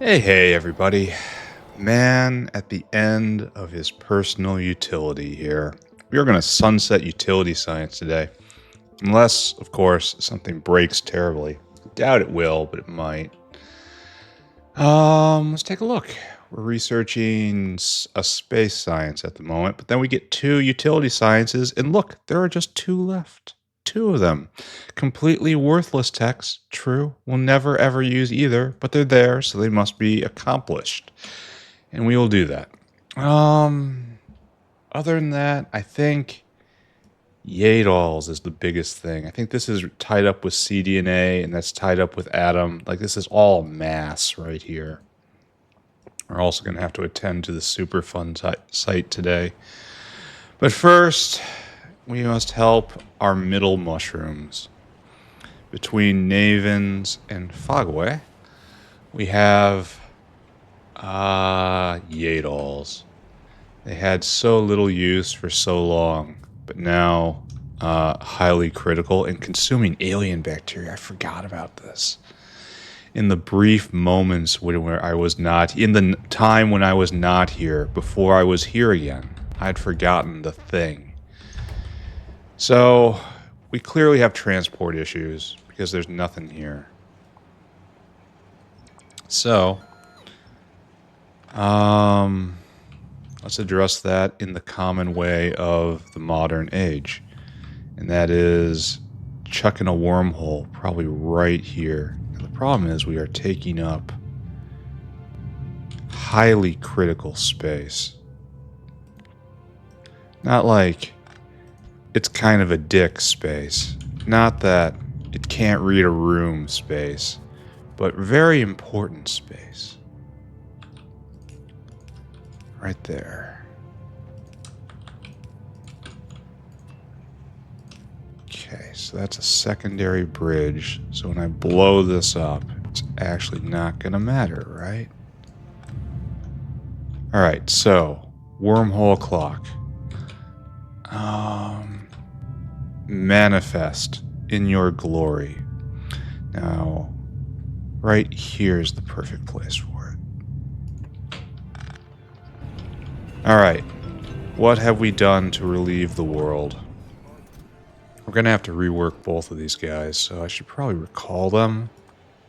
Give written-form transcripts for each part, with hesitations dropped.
Hey, everybody. Man at the end of his personal utility here. We are going to sunset utility science today. Unless, of course, something breaks terribly. Doubt it will, but it might. Let's take a look. We're researching a space science at the moment, but then we get two utility sciences, and look, there are just two left. Two of them. Completely worthless texts, true. We'll never ever use either, but they're there, so they must be accomplished. And we will do that. Other than that, I think Yeeeep is the biggest thing. I think this is tied up with cDNA, and that's tied up with Atom. Like, this is all mass right here. We're also going to have to attend to the super fun site today. But first, we must help our middle mushrooms. Between Navens and Fogway, we have Yeeeps. They had so little use for so long, but now highly critical and consuming alien bacteria. I forgot about this. In the brief moments where I was not, in the time when I was not here, before I was here again, I'd forgotten the thing. So we clearly have transport issues because there's nothing here. So let's address that in the common way of the modern age. And that is chucking a wormhole probably right here. And the problem is we are taking up highly critical space. Not like it's kind of a dick space. Not that it can't read a room space. But very important space. Right there. Okay, so that's a secondary bridge. So when I blow this up, it's actually not going to matter, right? Alright, so wormhole clock. Manifest in your glory. Now, right here is the perfect place for it. Alright, what have we done to relieve the world? We're going to have to rework both of these guys, so I should probably recall them.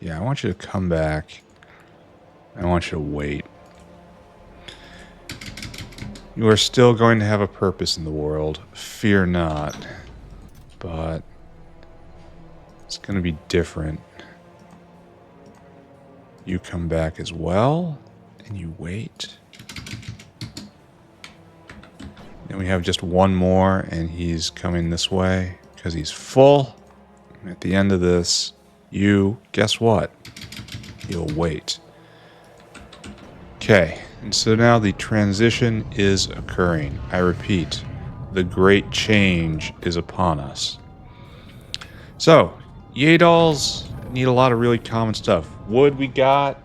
Yeah, I want you to come back. I want you to wait. You are still going to have a purpose in the world. Fear not. But it's going to be different. You come back as well, and you wait. Then we have just one more, and he's coming this way because he's full. And at the end of this, you, guess what? You'll wait. Okay, and so now the transition is occurring. I repeat, the great change is upon us. So, Yeeeps need a lot of really common stuff. Wood we got,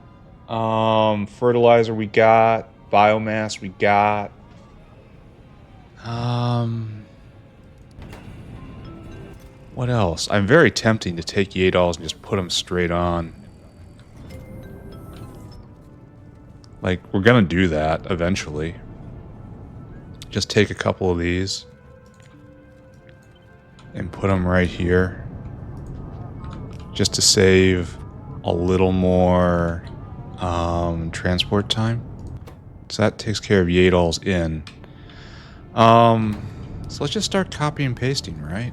fertilizer we got, biomass we got. What else? I'm very tempting to take Yeeeps and just put them straight on. Like, we're gonna do that eventually. Just take a couple of these and put them right here. Just to save a little more transport time. So that takes care of Yeeeps in. So let's just start copy and pasting, right?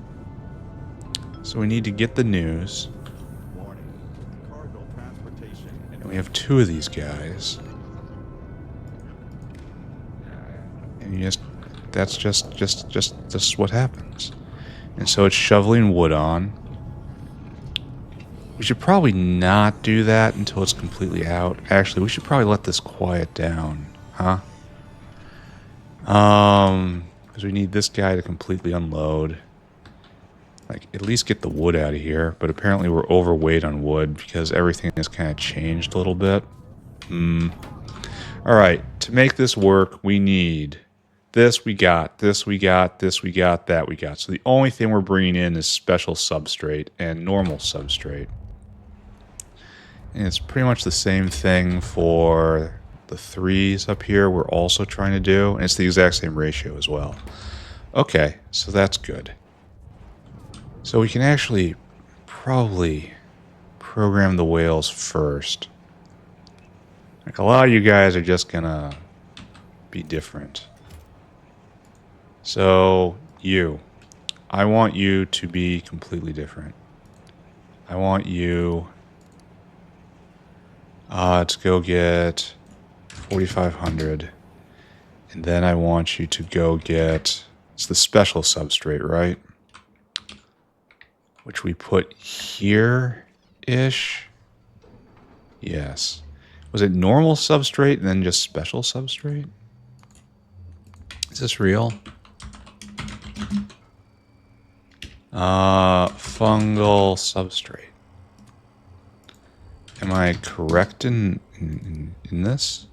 So we need to get the news. And we have two of these guys. And you that's just what happens. And so it's shoveling wood on. We should probably not do that until it's completely out. Actually, we should probably let this quiet down, huh? Because we need this guy to completely unload. Like, at least get the wood out of here. But apparently we're overweight on wood because everything has kind of changed a little bit. Alright, to make this work, we need this we got, this we got, this we got, that we got. So the only thing we're bringing in is special substrate and normal substrate. And it's pretty much the same thing for the 3s up here we're also trying to do. And it's the exact same ratio as well. Okay, so that's good. So we can actually probably program the whales first. Like, a lot of you guys are just gonna be different. So, I want you to be completely different. I want you to go get 4,500. And then I want you to go get, it's the special substrate, right? Which we put here-ish. Yes. Was it normal substrate and then just special substrate? Is this real? Fungal substrate. Am I correct in this?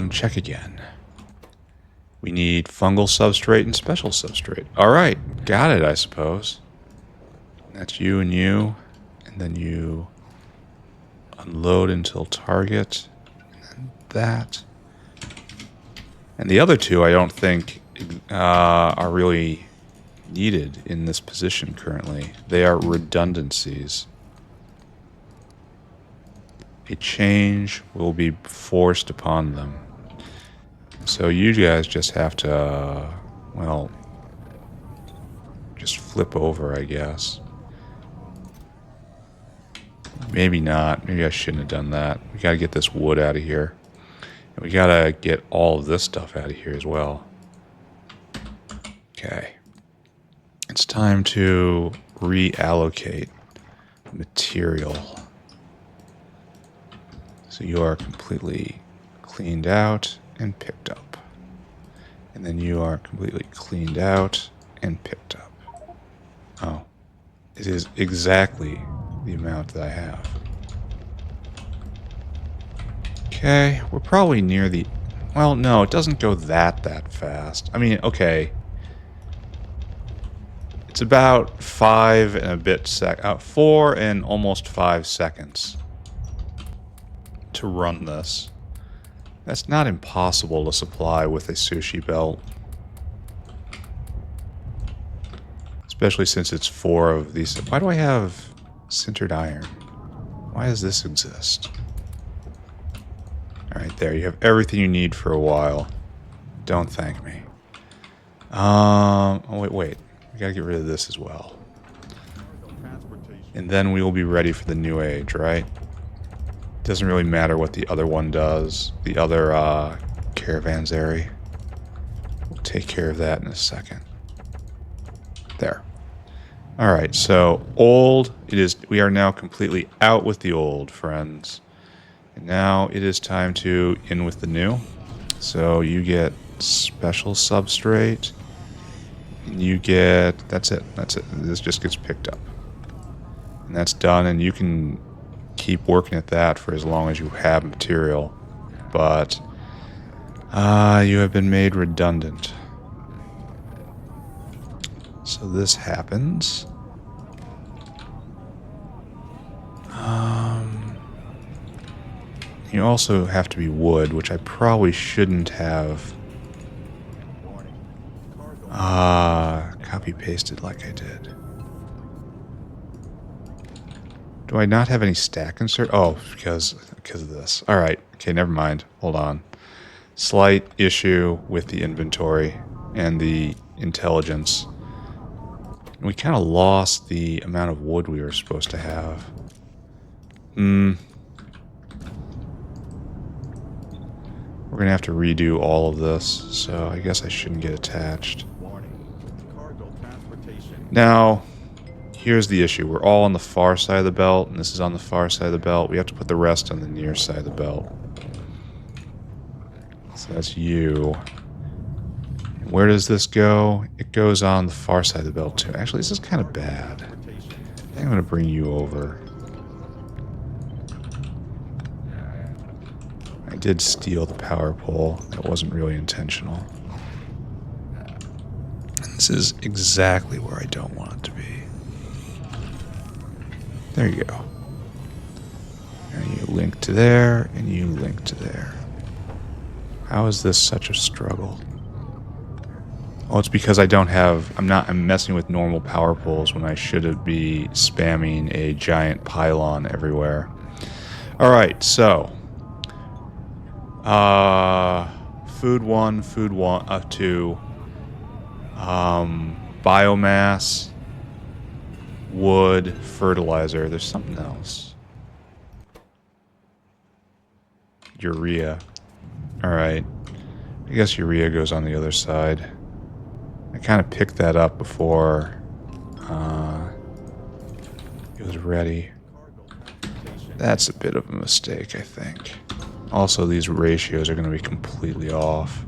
Check again. We need fungal substrate and special substrate. All right, got it, I suppose. That's you and you, and then you unload until target, and then that. And the other two I don't think are really needed in this position currently. They are redundancies. A change will be forced upon them. So you guys just have to, well, just flip over, I guess. Maybe not. Maybe I shouldn't have done that. We gotta get this wood out of here. And we gotta get all of this stuff out of here as well. Okay. It's time to reallocate material. So you are completely cleaned out and picked up. And then you are completely cleaned out and picked up. Oh. It is exactly the amount that I have. Okay, we're probably near the... Well, no, it doesn't go that fast. I mean, okay. It's about 4 and almost 5 seconds to run this. That's not impossible to supply with a sushi belt. Especially since it's 4 of these. Why do I have sintered iron? Why does this exist? Alright, there. You have everything you need for a while. Don't thank me. Oh, wait. We gotta get rid of this as well. And then we will be ready for the new age, right? Doesn't really matter what the other one does. The other caravanserai. We'll take care of that in a second. There. Alright, so old. We are now completely out with the old, friends. And now it is time to in with the new. So you get special substrate. And you get... That's it. This just gets picked up. And that's done, and you can keep working at that for as long as you have material. But you have been made redundant. So this happens. You also have to be wood, which I probably shouldn't have copy-pasted like I did. Do I not have any stack insert? Oh, because of this. Alright. Okay, never mind. Hold on. Slight issue with the inventory and the intelligence. We kind of lost the amount of wood we were supposed to have. We're going to have to redo all of this, so I guess I shouldn't get attached. Now, here's the issue. We're all on the far side of the belt, and this is on the far side of the belt. We have to put the rest on the near side of the belt. So that's you. And where does this go? It goes on the far side of the belt, too. Actually, this is kind of bad. I think I'm going to bring you over. I did steal the power pole. That wasn't really intentional. And this is exactly where I don't want it to be. There you go. And you link to there, and you link to there. How is this such a struggle? Oh, it's because I don't have... I'm messing with normal power poles when I should be spamming a giant pylon everywhere. Alright, so... food 1, food 2... biomass... wood, fertilizer. There's something else. Urea. Alright. I guess urea goes on the other side. I kind of picked that up before it was ready. That's a bit of a mistake, I think. Also, these ratios are going to be completely off.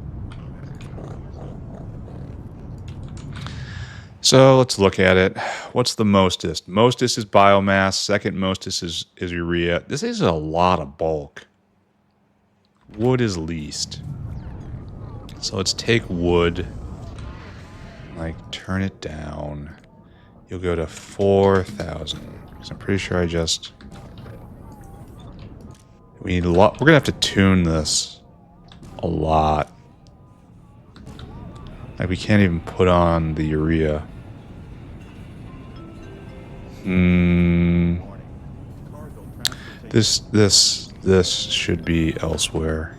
So let's look at it. What's the mostest? Mostest is biomass. Second mostest is urea. This is a lot of bulk. Wood is least. So let's take wood. Like, turn it down. You'll go to 4,000. Because I'm pretty sure I just... We need a lot. We're going to have to tune this a lot. Like, we can't even put on the urea. This should be elsewhere.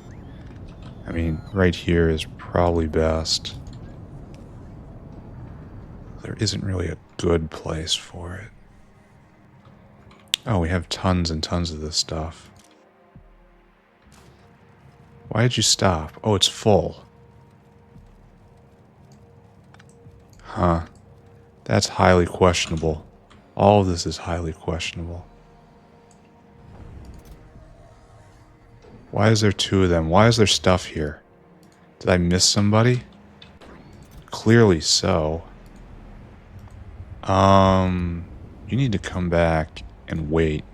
I mean, right here is probably best. There isn't really a good place for it. Oh, we have tons and tons of this stuff. Why did you stop? Oh, it's full. Huh. That's highly questionable. All of this is highly questionable. Why is there two of them? Why is there stuff here? Did I miss somebody? Clearly so. You need to come back and wait.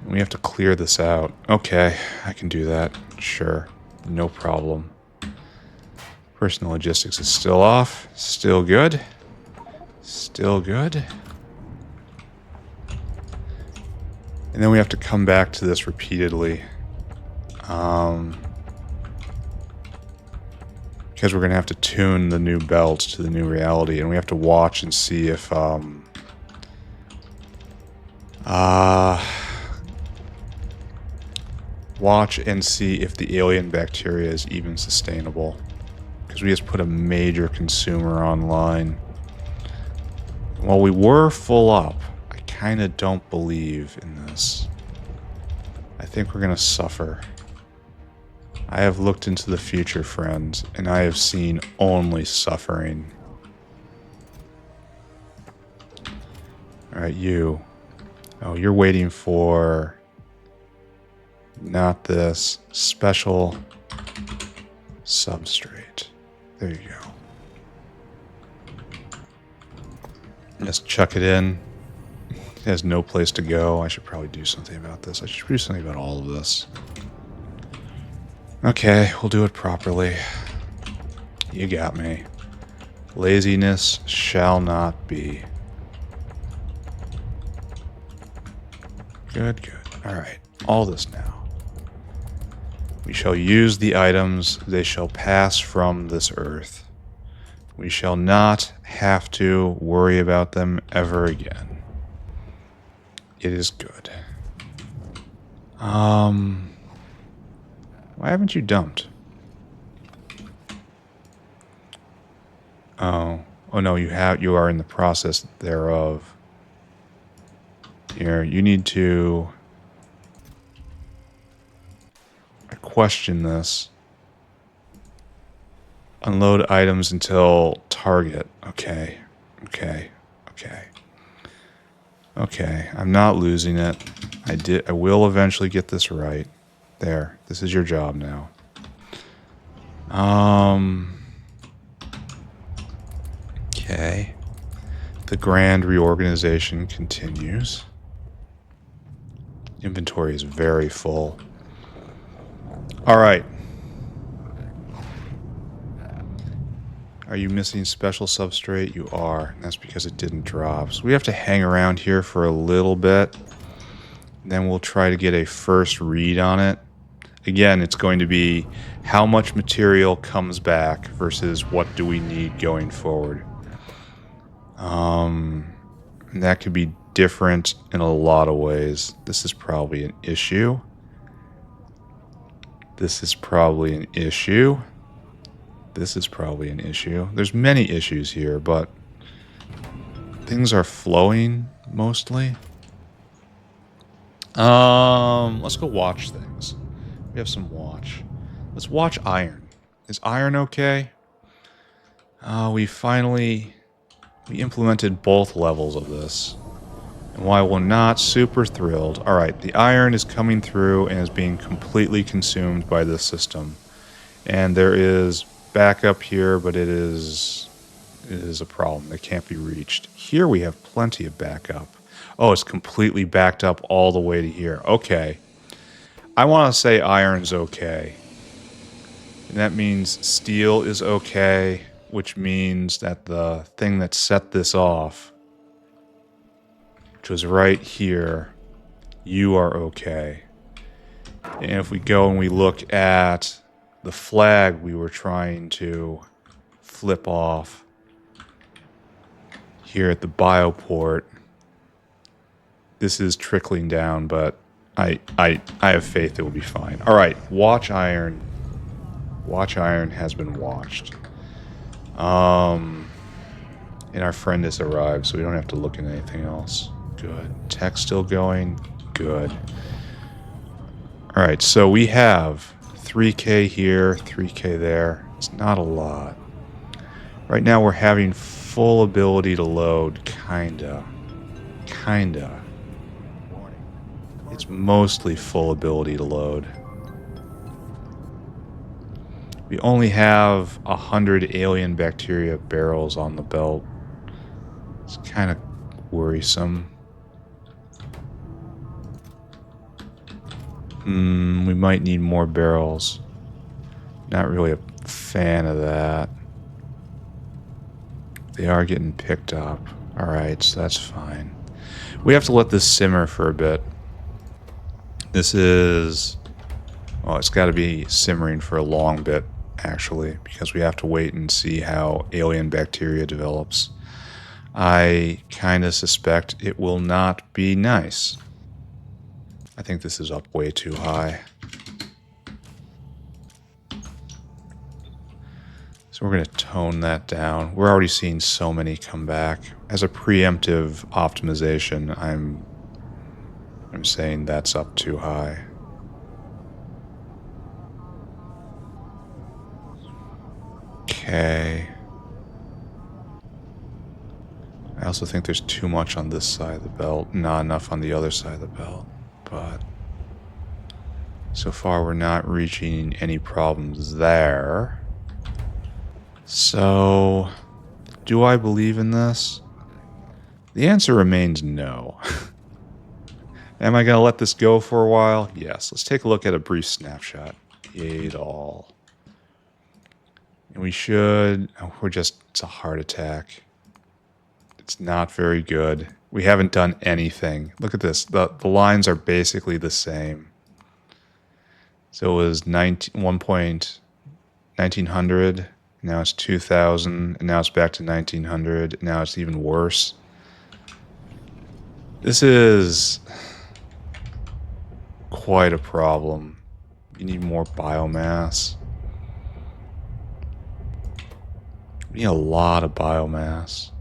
We have to clear this out. Okay, I can do that. Sure. No problem. Personal logistics is still off. Still good. Still good. And then we have to come back to this repeatedly. Because we're going to have to tune the new belts to the new reality. And we have to watch and see if... watch and see if the alien bacteria is even sustainable. Because we just put a major consumer online. While we were full up, I kind of don't believe in this. I think we're going to suffer. I have looked into the future, friends, and I have seen only suffering. Alright, you. Oh, you're waiting for... Not this. Special substrate. There you go. Just chuck it in. It has no place to go. I should probably do something about this. I should do something about all of this. Okay, we'll do it properly. You got me. Laziness shall not be. Good, good. Alright, all this now. We shall use the items. They shall pass from this earth. We shall not have to worry about them ever again. It is good. Why haven't you dumped? Oh no, you are in the process thereof. Here, you need to... I question this. Unload items until target. Okay. Okay. Okay. Okay. I'm not losing it. I will eventually get this right. There. This is your job now. Okay. The grand reorganization continues. Inventory is very full. All right. Are you missing special substrate? You are, and that's because it didn't drop. So we have to hang around here for a little bit. Then we'll try to get a first read on it. Again, it's going to be how much material comes back versus what do we need going forward. And that could be different in a lot of ways. This is probably an issue. This is probably an issue. This is probably an issue. There's many issues here, but things are flowing mostly. Let's go watch things. We have some watch. Let's watch iron. Is iron okay? We implemented both levels of this. And while we're not super thrilled, alright, the iron is coming through and is being completely consumed by this system. And there is backup here, but it is a problem. It can't be reached. Here we have plenty of backup. Oh, it's completely backed up all the way to here. Okay. I want to say iron's okay. And that means steel is okay, which means that the thing that set this off, which was right here, you are okay. And if we go and we look at the flag we were trying to flip off here at the bioport, this is trickling down, but I have faith it will be fine. All right, watch iron. Watch iron has been watched. And our friend has arrived, so we don't have to look at anything else. Good. Tech still going. Good. All right, so we have 3K here, 3K there. It's not a lot. Right now we're having full ability to load, kinda. It's mostly full ability to load. We only have 100 alien bacteria barrels on the belt. It's kind of worrisome. We might need more barrels. Not really a fan of that. They are getting picked up. Alright, so that's fine. We have to let this simmer for a bit. This is... well, it's got to be simmering for a long bit, actually, because we have to wait and see how alien bacteria develops. I kind of suspect it will not be nice. I think this is up way too high. So we're going to tone that down. We're already seeing so many come back. As a preemptive optimization, I'm saying that's up too high. Okay. I also think there's too much on this side of the belt, not enough on the other side of the belt. But so far we're not reaching any problems there. So, do I believe in this? The answer remains no. Am I going to let this go for a while? Yes. Let's take a look at a brief snapshot. Yeeeep all. And we should... oh, it's a heart attack. It's not very good. We haven't done anything. Look at this. The lines are basically the same. So it was 1900, now it's 2000, and now it's back to 1900, and now it's even worse. This is quite a problem. You need more biomass. We need a lot of biomass.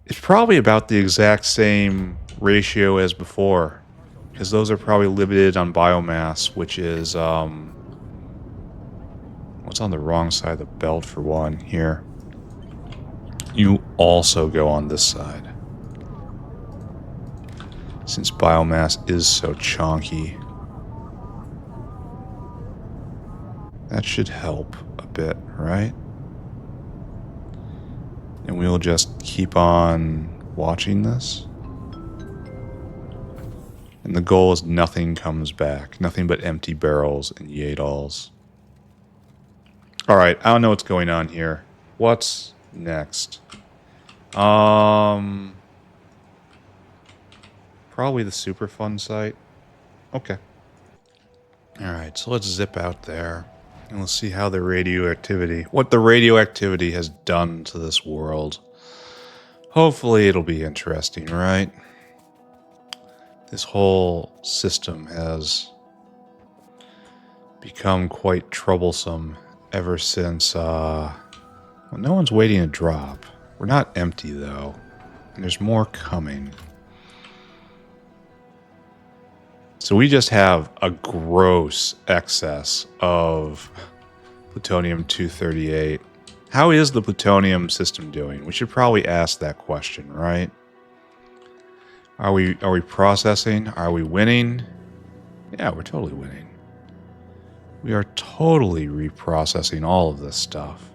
It's probably about the exact same ratio as before, because those are probably limited on biomass, which is, what's on the wrong side of the belt for one? Here. You also go on this side. Since biomass is so chonky. That should help a bit, right? And we'll just keep on watching this. And the goal is nothing comes back. Nothing but empty barrels and Yeeeps. Alright, I don't know what's going on here. What's next? Probably the Superfund site. Okay. Alright, so let's zip out there. And we'll see how the radioactivity... what the radioactivity has done to this world. Hopefully it'll be interesting, right? This whole system has become quite troublesome ever since, well, no one's waiting to drop. We're not empty, though. And there's more coming. So we just have a gross excess of plutonium-238. How is the plutonium system doing? We should probably ask that question, right? Are we processing? Are we winning? Yeah, we're totally winning. We are totally reprocessing all of this stuff.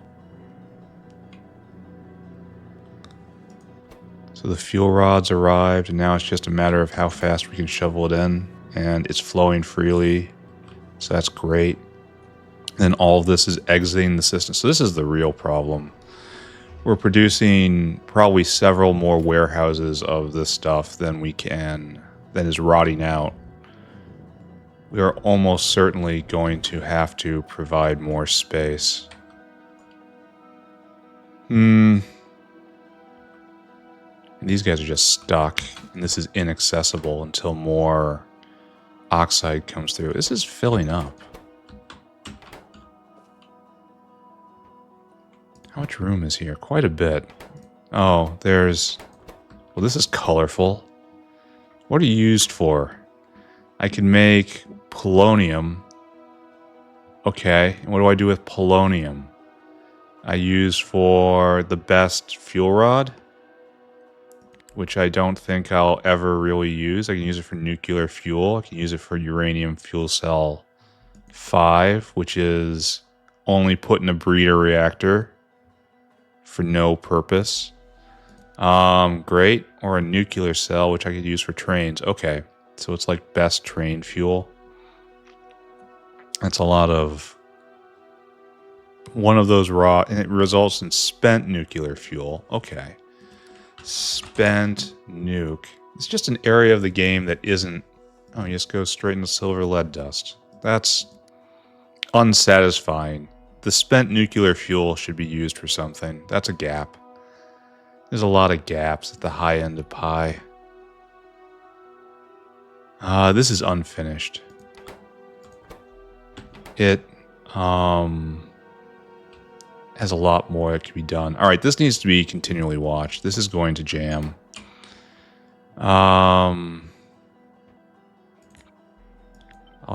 So the fuel rods arrived, and now it's just a matter of how fast we can shovel it in. And it's flowing freely, so that's great. Then all of this is exiting the system. So this is the real problem. We're producing probably several more warehouses of this stuff than we can, than is rotting out. We are almost certainly going to have to provide more space. And these guys are just stuck, and this is inaccessible until more oxide comes through. This is filling up. How much room is here? Quite a bit. Oh, there's... well, this is colorful. What are you used for? I can make polonium. Okay, and what do I do with polonium? I use for the best fuel rod, which I don't think I'll ever really use. I can use it for nuclear fuel. I can use it for uranium fuel cell 5, which is only put in a breeder reactor for no purpose. Great. Or a nuclear cell, which I could use for trains. Okay, so it's like best train fuel. That's a lot of... one of those raw... and it results in spent nuclear fuel. Okay. Spent nuke. It's just an area of the game that isn't... oh, you just go straight into silver lead dust. That's unsatisfying. The spent nuclear fuel should be used for something. That's a gap. There's a lot of gaps at the high end of pi. This is unfinished. It has a lot more that could be done. Alright, this needs to be continually watched. This is going to jam. I'll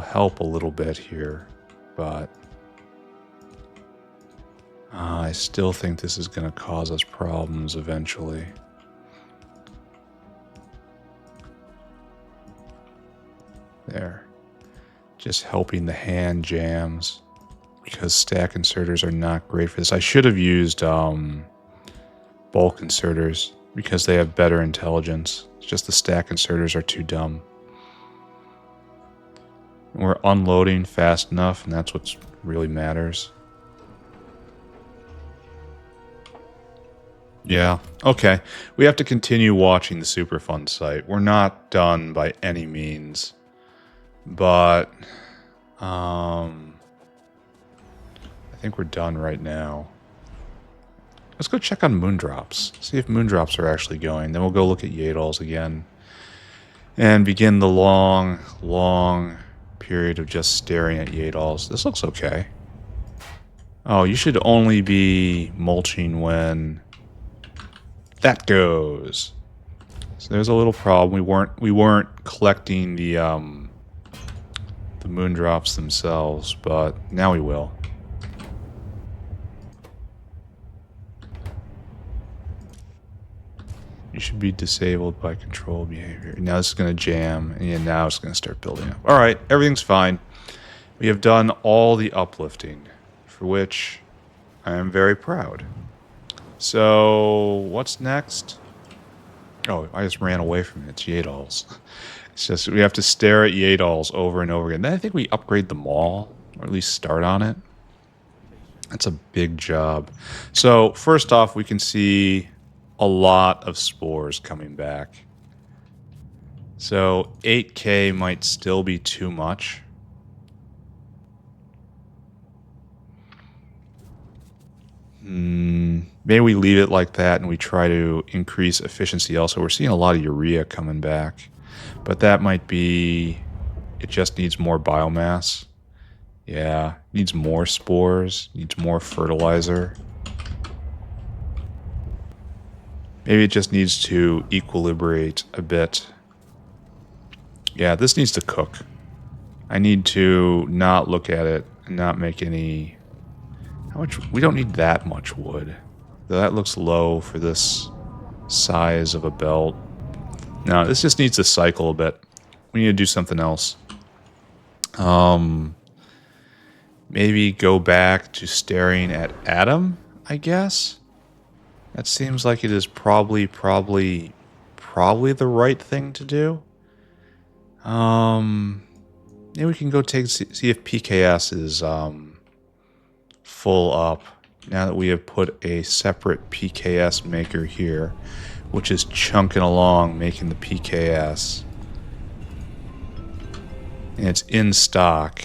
help a little bit here, but I still think this is going to cause us problems eventually. There. Just helping the hand jams, because stack inserters are not great for this. I should have used bulk inserters because they have better intelligence. It's just the stack inserters are too dumb. We're unloading fast enough, and that's what really matters. Yeah, okay. We have to continue watching the Superfund site. We're not done by any means. But, I think we're done right now. Let's go check on moondrops. See if moondrops are actually going. Then we'll go look at Yeeeps again. And begin the long, long period of just staring at Yeeeps. This looks okay. Oh, you should only be mulching when that goes. So there's a little problem. We weren't collecting the moondrops themselves, but now we will. You should be disabled by control behavior. Now this is going to jam, and now it's going to start building up. All right, everything's fine. We have done all the uplifting, for which I am very proud. So, what's next? Oh, I just ran away from it. It's Yeeeps. It's just, we have to stare at Yeeeps over and over again. Then I think we upgrade the mall, or at least start on it. That's a big job. So first off, we can see a lot of spores coming back. So 8K might still be too much. Maybe we leave it like that and we try to increase efficiency also. We're seeing a lot of urea coming back. But that might be... It just needs more biomass. Yeah, needs more spores, needs more fertilizer. Maybe it just needs to equilibrate a bit. Yeah, this needs to cook. I need to not look at it and not make any... How much? We don't need that much wood. That looks low for this size of a belt. No, this just needs to cycle a bit. We need to do something else. Maybe go back to staring at Adam, I guess? That seems like it is probably the right thing to do. Maybe we can go see if PKS is full up now that we have put a separate PKS maker here, which is chunking along making the PKS. And it's in stock.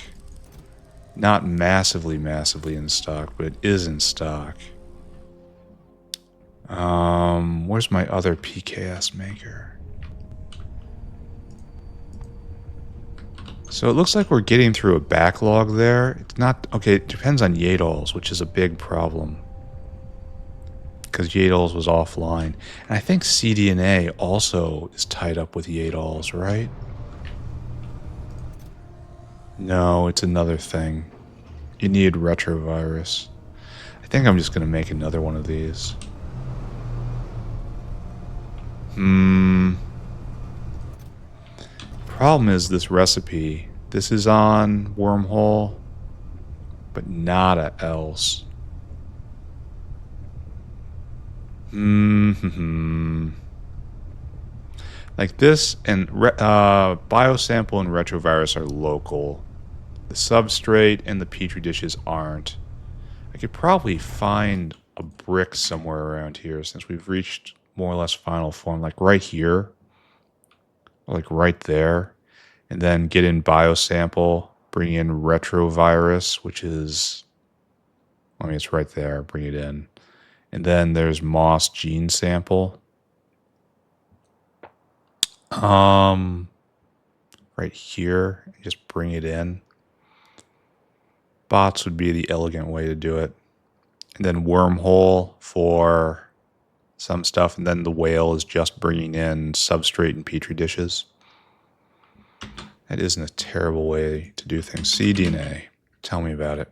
Not massively in stock, but it is in stock. Where's my other PKS maker? So it looks like we're getting through a backlog there. It's not... Okay, it depends on Yeeeps, which is a big problem. Because Yeeeps was offline. And I think CDNA also is tied up with Yeeeps, right? No, it's another thing. You need retrovirus. I think I'm just going to make another one of these. Problem is this recipe. This is on wormhole, but nada else. Like this and biosample and retrovirus are local. The substrate and the petri dishes aren't. I could probably find a brick somewhere around here since we've reached more or less final form, like right here, or like right there, and then get in biosample, bring in retrovirus, which is, I mean, it's right there, bring it in. And then there's Moss gene sample. Right here, just bring it in. Bots would be the elegant way to do it. And then wormhole for some stuff, and then the whale is just bringing in substrate and petri dishes. That isn't a terrible way to do things. cDNA, tell me about it.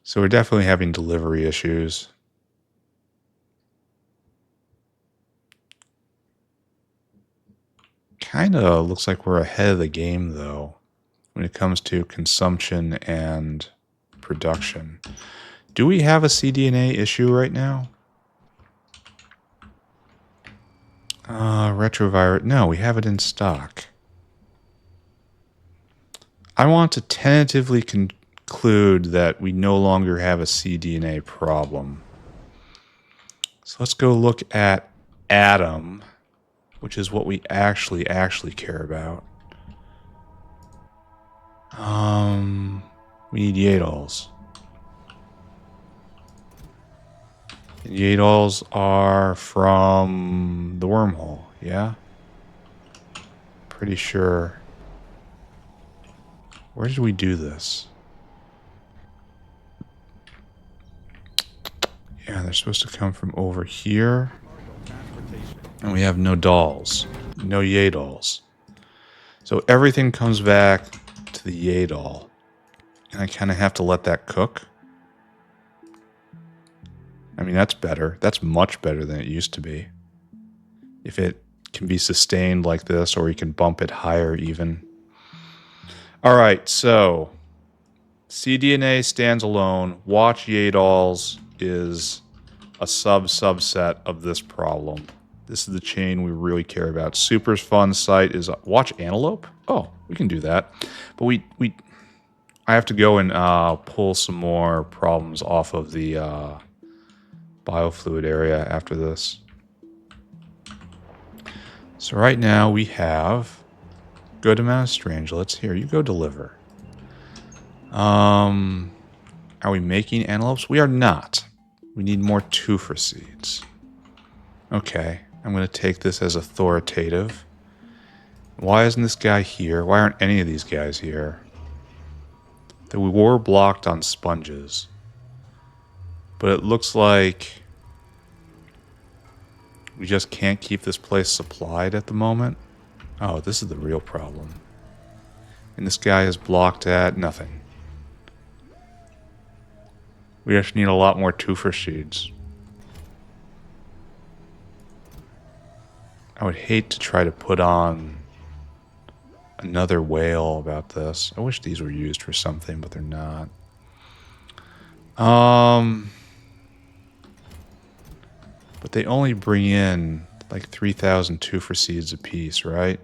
So we're definitely having delivery issues. Kind of looks like we're ahead of the game, though, when it comes to consumption and production. Do we have a cDNA issue right now? Retrovirus. No, we have it in stock. I want to tentatively conclude that we no longer have a cDNA problem. So let's go look at Adam, which is what we actually care about. We need Yeeeps. And Yeeeps are from the wormhole, yeah? Pretty sure. Where did we do this? Yeah, they're supposed to come from over here. And we have no dolls. No Yeeeps. So everything comes back to the Yeeeps. And I kind of have to let that cook. I mean, that's better. That's much better than it used to be. If it can be sustained like this, or you can bump it higher even. All right, so cDNA stands alone. Watch Yeeeps is a subset of this problem. This is the chain we really care about. Super fun site is watch antelope. Oh, we can do that, but we I have to go and pull some more problems off of the biofluid area after this. So right now we have a good amount of strangelets. Here, you go deliver. Are we making antelopes? We are not. We need more tufer seeds. Okay, I'm going to take this as authoritative. Why isn't this guy here? Why aren't any of these guys here? That we were blocked on sponges. But it looks like we just can't keep this place supplied at the moment. Oh, this is the real problem. And this guy is blocked at nothing. We actually need a lot more tufer seeds. I would hate to try to put on another whale about this. I wish these were used for something, but they're not. But they only bring in like 3,000 tufer seeds a piece, right?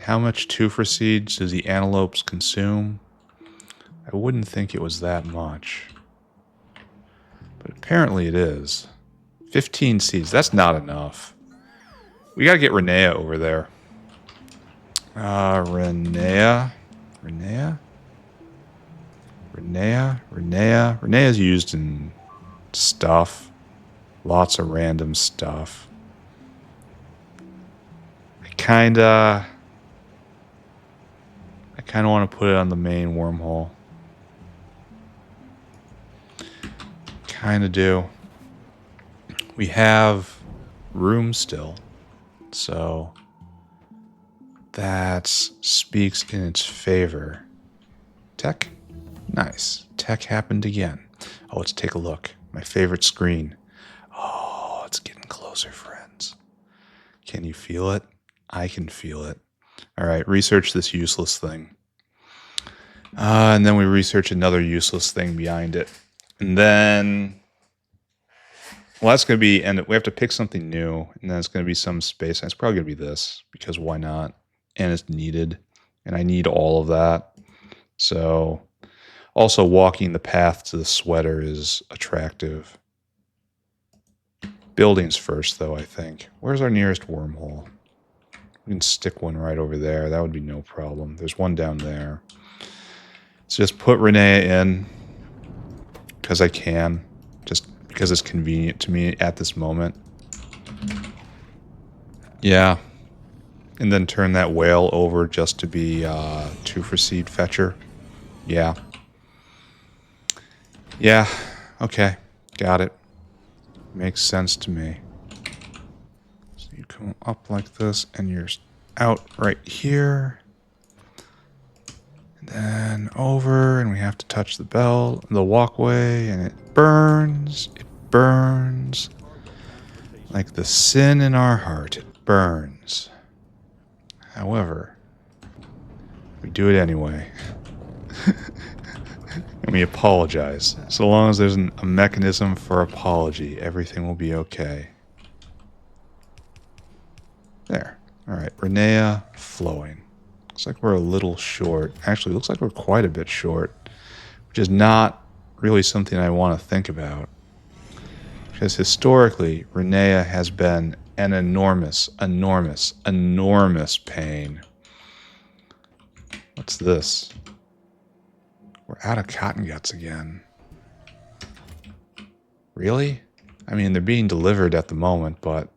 How much tufer seeds do the antelopes consume? I wouldn't think it was that much. But apparently it is. 15 seeds, that's not enough. We gotta get Renea over there. Renea is used in stuff. Lots of random stuff. I kinda want to put it on the main wormhole. Kinda do. We have room still. So that speaks in its favor. Tech? Nice. Tech happened again. Oh, let's take a look. My favorite screen. Oh, it's getting closer, friends. Can you feel it? I can feel it. All right, research this useless thing. And then we research another useless thing behind it. And then... well, that's going to be... and we have to pick something new. And then it's going to be some space. And it's probably going to be this. Because why not? And it's needed. And I need all of that. So... also, walking the path to the sweater is attractive. Buildings first, though, I think. Where's our nearest wormhole? We can stick one right over there. That would be no problem. There's one down there. So just put Renea in. Because I can. Just because it's convenient to me at this moment. Yeah. And then turn that whale over just to be tufer seed fetcher. Yeah. Yeah, okay, got it. Makes sense to me. So you come up like this, and you're out right here. And then over, and we have to touch the bell, the walkway, and it burns. It burns. Like the sin in our heart, it burns. However, we do it anyway. And we apologize. So long as there's a mechanism for apology, everything will be okay. There. Alright, Renea flowing. Looks like we're a little short. Actually, looks like we're quite a bit short. Which is not really something I want to think about. Because historically, Renea has been an enormous pain. What's this? We're out of cotton guts again. Really? I mean, they're being delivered at the moment, but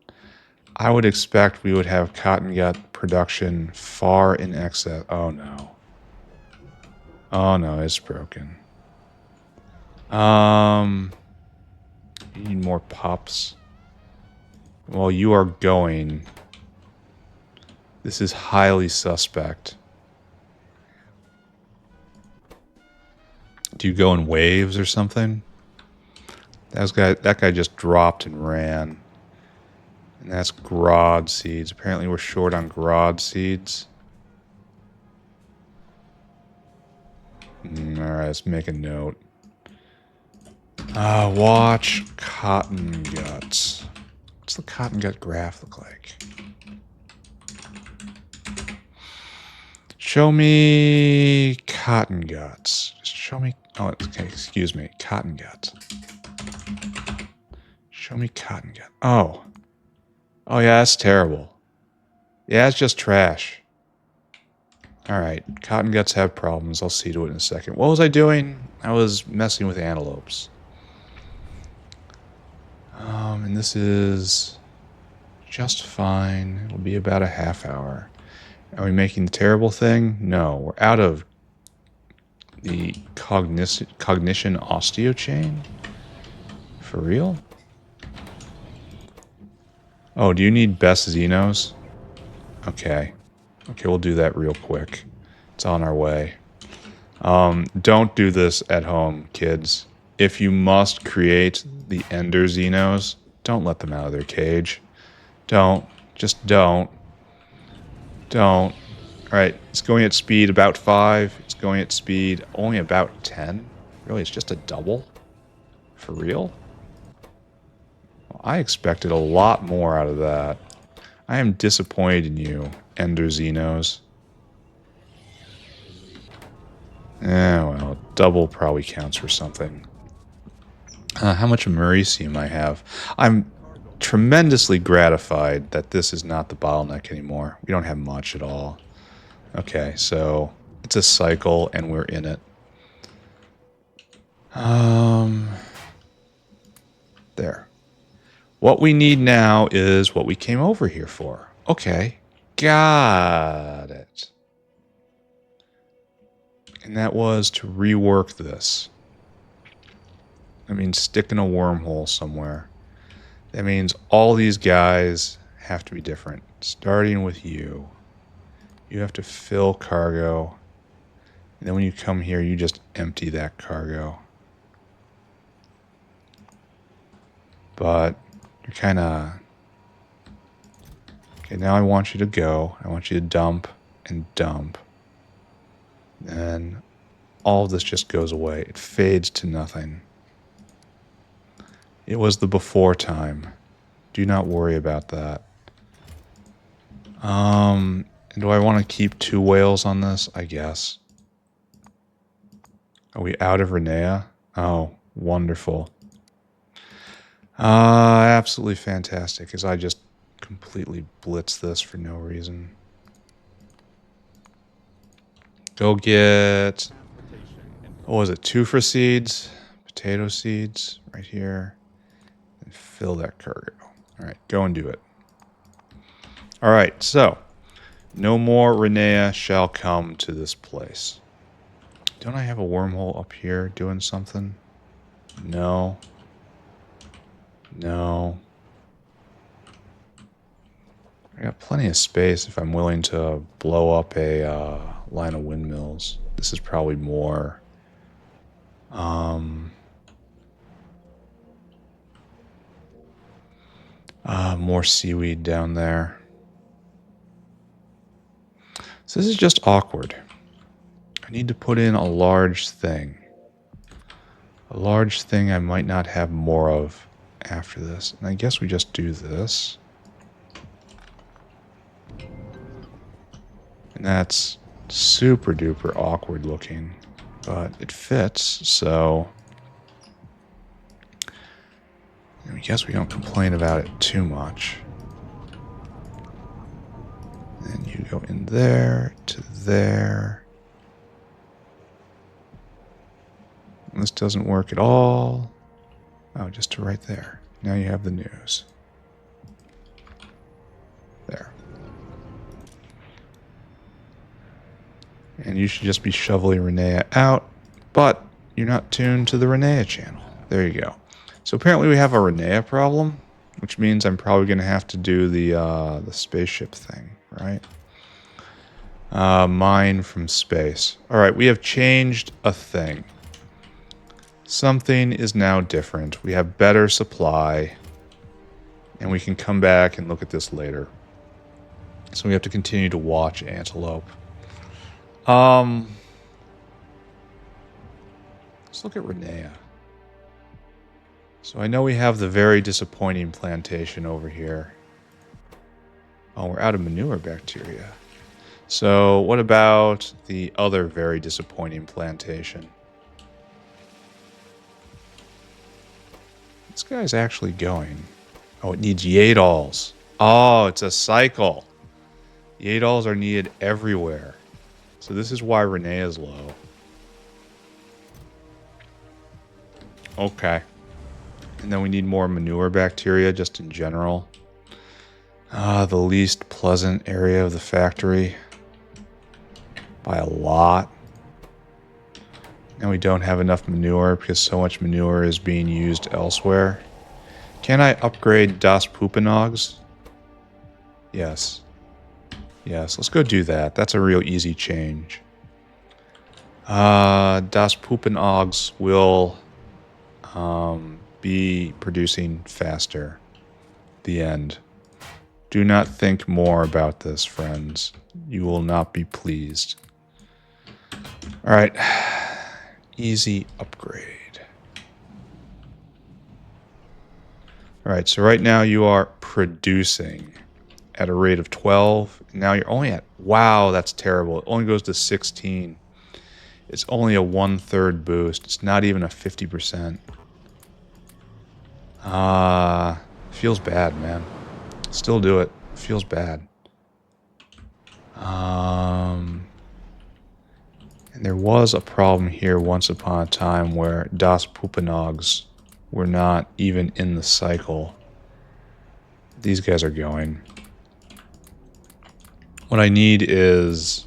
I would expect we would have cotton gut production far in excess. Oh no. Oh no, it's broken. You need more pups. Well, you are going. This is highly suspect. Do you go in waves or something? That guy just dropped and ran. And that's Grod seeds. Apparently we're short on Grod seeds. Alright, let's make a note. Watch cotton guts. What's the cotton gut graph look like? Show me cotton guts. Just show me... Oh, okay, excuse me. Cotton guts. Show me cotton gut. Oh. Oh, yeah, that's terrible. Yeah, it's just trash. Alright, cotton guts have problems. I'll see to it in a second. What was I doing? I was messing with antelopes. And this is just fine. It'll be about a half hour. Are we making the terrible thing? No, we're out of the cognition osteo chain? For real? Oh, do you need best Xenos? Okay. Okay, we'll do that real quick. It's on our way. Don't do this at home, kids. If you must create the Ender Xenos, don't let them out of their cage. Don't. Just don't. Don't. Alright, it's going at speed about 5. It's going at speed only about 10. Really, it's just a double? For real? Well, I expected a lot more out of that. I am disappointed in you, Ender Xenos. Well, double probably counts for something. How much Mauricium I have. I'm tremendously gratified that this is not the bottleneck anymore. We don't have much at all. Okay, so it's a cycle and we're in it. There. What we need now is what we came over here for. Okay, got it. And that was to rework this. That means stick in a wormhole somewhere. That means all these guys have to be different. Starting with you. You have to fill cargo. And then when you come here, you just empty that cargo. But you're kind of... Okay, now I want you to go. I want you to dump and dump. And all of this just goes away. It fades to nothing. It was the before time. Do not worry about that. Do I want to keep 2 whales on this? I guess. Are we out of Renea? Oh, wonderful. Absolutely fantastic, as I just completely blitz this for no reason. Go get... What was it? 2 for seeds? Potato seeds right here. And fill that cargo. Alright, go and do it. Alright, so... No more Renea shall come to this place. Don't I have a wormhole up here doing something? No. No. I got plenty of space if I'm willing to blow up a line of windmills. This is probably more... more seaweed down there. So this is just awkward. I need to put in a large thing. A large thing I might not have more of after this. And I guess we just do this. And that's super duper awkward looking. But it fits, so... I guess we don't complain about it too much. Then you go in there to there. And this doesn't work at all. Oh, just to right there. Now you have the news. There. And you should just be shoveling Renea out, but you're not tuned to the Renea channel. There you go. So apparently we have a Renea problem, which means I'm probably going to have to do the spaceship thing, right? Mine from space. All right, we have changed a thing. Something is now different. We have better supply, and we can come back and look at this later. So we have to continue to watch Antelope. Let's look at Renea. So I know we have the very disappointing plantation over here. Oh, we're out of manure bacteria. So what about the other very disappointing plantation? This guy's actually going. Oh, it needs Yeeeps. Oh, it's a cycle. Yeeeps are needed everywhere. So this is why Renee is low. Okay. And then we need more manure bacteria just in general. The least pleasant area of the factory. By a lot. And we don't have enough manure because so much manure is being used elsewhere. Can I upgrade Das Poopenogs? Yes. Yes, let's go do that. That's a real easy change. Das Poopenogs will be producing faster. The end. Do not think more about this, friends. You will not be pleased. Alright. Easy upgrade. Alright, so right now you are producing at a rate of 12. Now you're only at... Wow, that's terrible. It only goes to 16. It's only a 1/3 boost. It's not even a 50%. Feels bad, man. Still do it. Feels bad. And there was a problem here once upon a time where Das Poopenogs were not even in the cycle. These guys are going. What I need is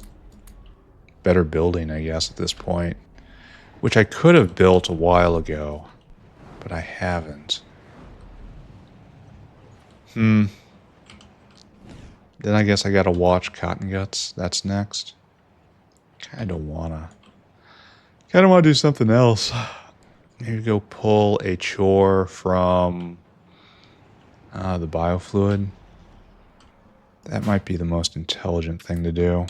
better building, I guess, at this point. Which I could have built a while ago, but I haven't. Then I guess I gotta watch Cotton Guts. That's next. Kinda wanna do something else. Maybe go pull a chore from the biofluid. That might be the most intelligent thing to do.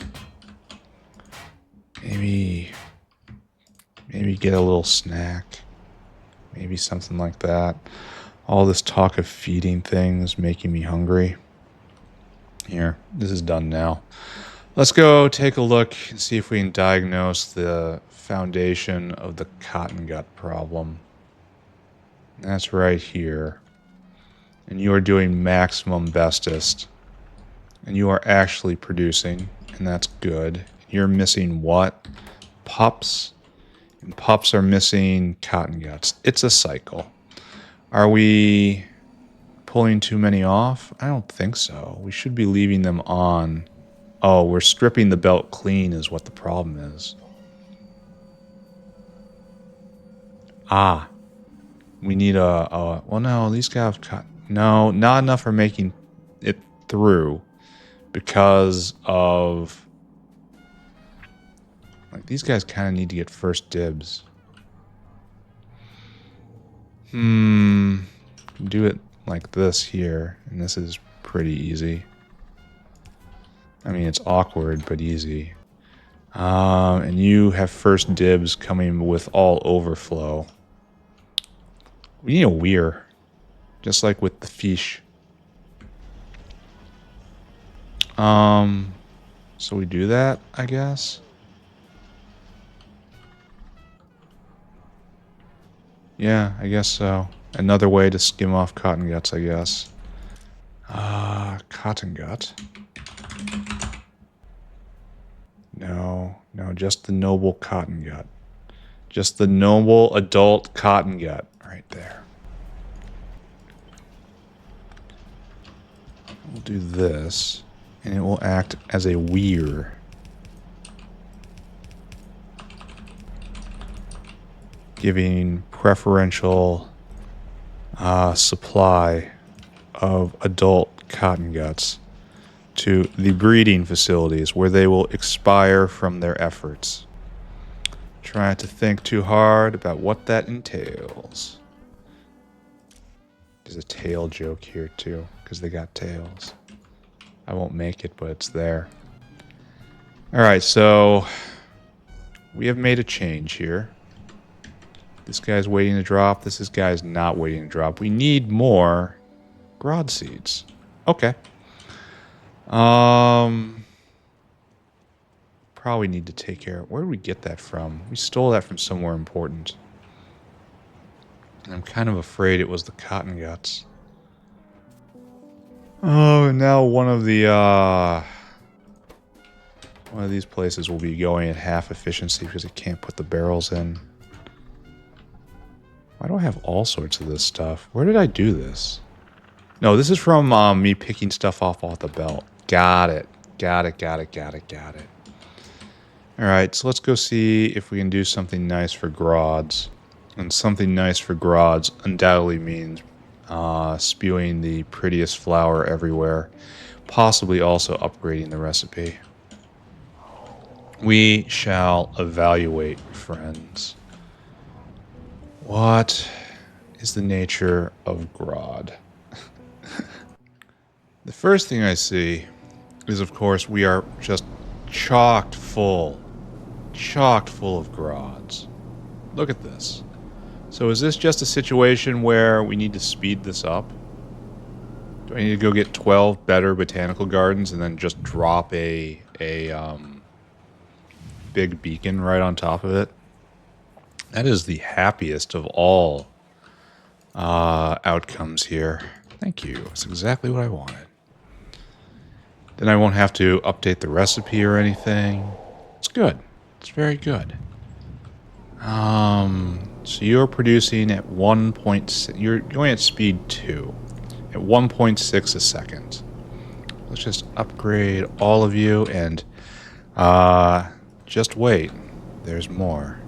Maybe get a little snack. Maybe something like that. All this talk of feeding things making me hungry. Here, this is done now. Let's go take a look and see if we can diagnose the foundation of the cotton gut problem. That's right here. And you are doing maximum bestest. And you are actually producing, and that's good. You're missing what? Pups. And pups are missing cotton guts. It's a cycle. Are we pulling too many off? I don't think so. We should be leaving them on. Oh, we're stripping the belt clean is what the problem is. Ah. We need a well, no, these guys have no, not enough for making it through because of... Like, these guys kind of need to get first dibs. Do it like this here, and this is pretty easy. I mean, it's awkward, but easy. And you have first dibs coming with all overflow. We need a weir, just like with the fish. So we do that, I guess. Yeah, I guess so. Another way to skim off cotton guts, I guess. Cotton gut. No, just the noble cotton gut. Just the noble adult cotton gut right there. We'll do this, and it will act as a weir. Giving preferential supply of adult cotton guts to the breeding facilities where they will expire from their efforts. Try not to think too hard about what that entails. There's a tail joke here too, because they got tails. I won't make it, but it's there. Alright, so we have made a change here. This guy's waiting to drop. This guy's not waiting to drop. We need more broad seeds. Okay. probably need to take care of. Where did we get that from? We stole that from somewhere important. And I'm kind of afraid it was the cotton guts. Oh, and now one of these places will be going at half efficiency because it can't put the barrels in. Why do I have all sorts of this stuff? Where did I do this? No, this is from me picking stuff off the belt. Got it. Got it. Alright, so let's go see if we can do something nice for Grods. And something nice for Grods undoubtedly means spewing the prettiest flower everywhere. Possibly also upgrading the recipe. We shall evaluate, friends. What is the nature of Grod? The first thing I see is, of course, we are just chocked full of Grods. Look at this. So is this just a situation where we need to speed this up? Do I need to go get 12 better botanical gardens and then just drop a big beacon right on top of it? That is the happiest of all outcomes here. Thank you. That's exactly what I wanted. Then I won't have to update the recipe or anything. It's good. It's very good. So you're producing at 1.6. You're going at speed 2. At 1.6 a second. Let's just upgrade all of you and just wait. There's more.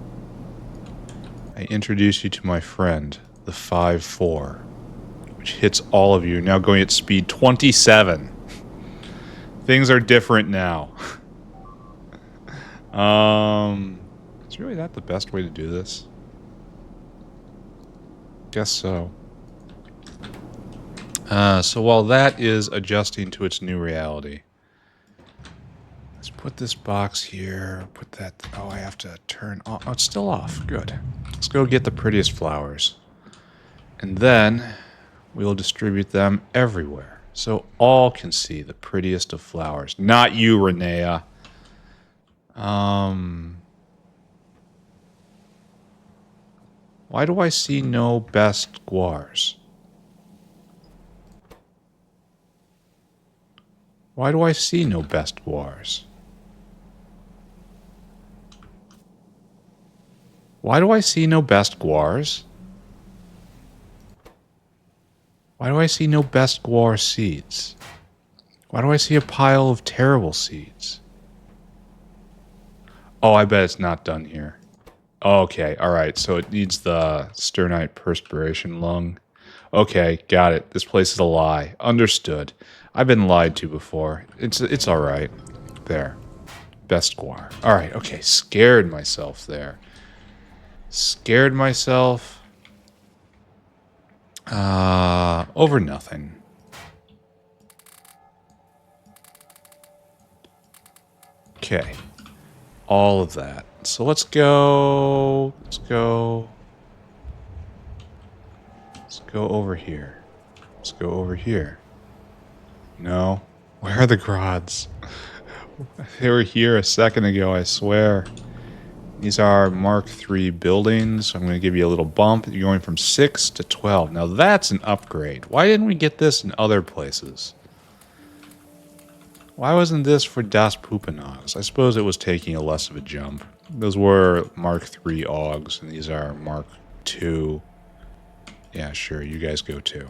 I introduce you to my friend, the 5-4, which hits all of you, now going at speed 27. Things are different now. Is really that the best way to do this? Guess so. So while that is adjusting to its new reality, let's put this box here, put that... Oh, I have to turn off... Oh, it's still off. Good. Let's go get the prettiest flowers. And then we'll distribute them everywhere, so all can see the prettiest of flowers. Not you, Renea. Why do I see no best guars? Why do I see no best guars? Why do I see no best guars? Why do I see no best guar seeds? Why do I see a pile of terrible seeds? Oh, I bet it's not done here. Okay, alright, so it needs the sternite perspiration lung. Okay, got it. This place is a lie. Understood. I've been lied to before. It's alright. There. Best guar. Alright, okay. Scared myself there. Scared myself. Over nothing. Okay. All of that. So let's go... Let's go over here. Let's go over here. No. Where are the Grods? They were here a second ago, I swear. These are Mark III buildings. So I'm going to give you a little bump. You're going from 6 to 12. Now that's an upgrade. Why didn't we get this in other places? Why wasn't this for Das Pupenogs? I suppose it was taking a less of a jump. Those were Mark III Augs, and these are Mark II. Yeah, sure, you guys go too.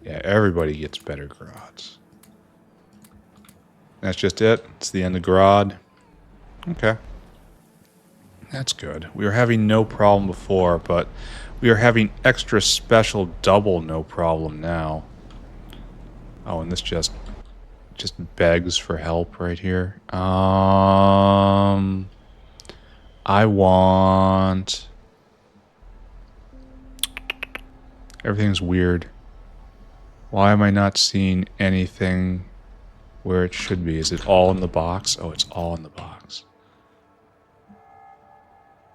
Yeah, everybody gets better Grods. That's just it? It's the end of Grod? Okay. That's good. We were having no problem before, but we are having extra special double no problem now. Oh, and this just begs for help right here. I want... Everything's weird. Why am I not seeing anything where it should be? Is it all in the box? Oh, it's all in the box.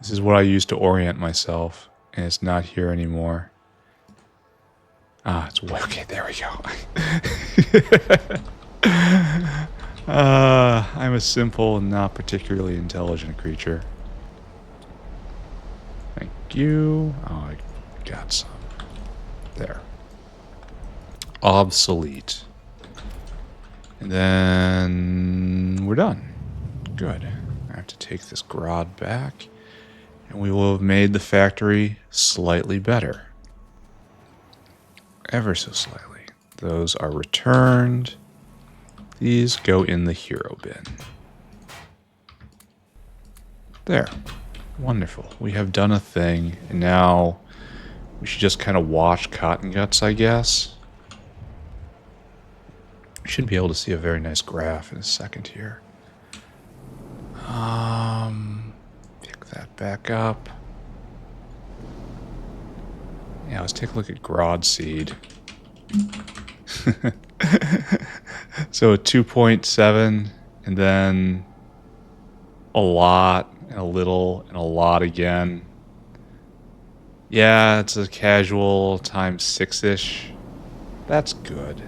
This is what I use to orient myself, and it's not here anymore. Ah, it's... Okay, there we go. I'm a simple and not particularly intelligent creature. Thank you. Oh, I got some. There. Obsolete. And then we're done. Good. I have to take this grod back, and we will have made the factory slightly better. Ever so slightly. Those are returned. These go in the hero bin. There. Wonderful. We have done a thing, and now we should just kind of watch Cotton Guts, I guess. We should be able to see a very nice graph in a second here. Pick that back up. Yeah, let's take a look at Grod Seed. So a 2.7, and then a lot, and a little, and a lot again. Yeah, it's a casual times 6-ish. That's good.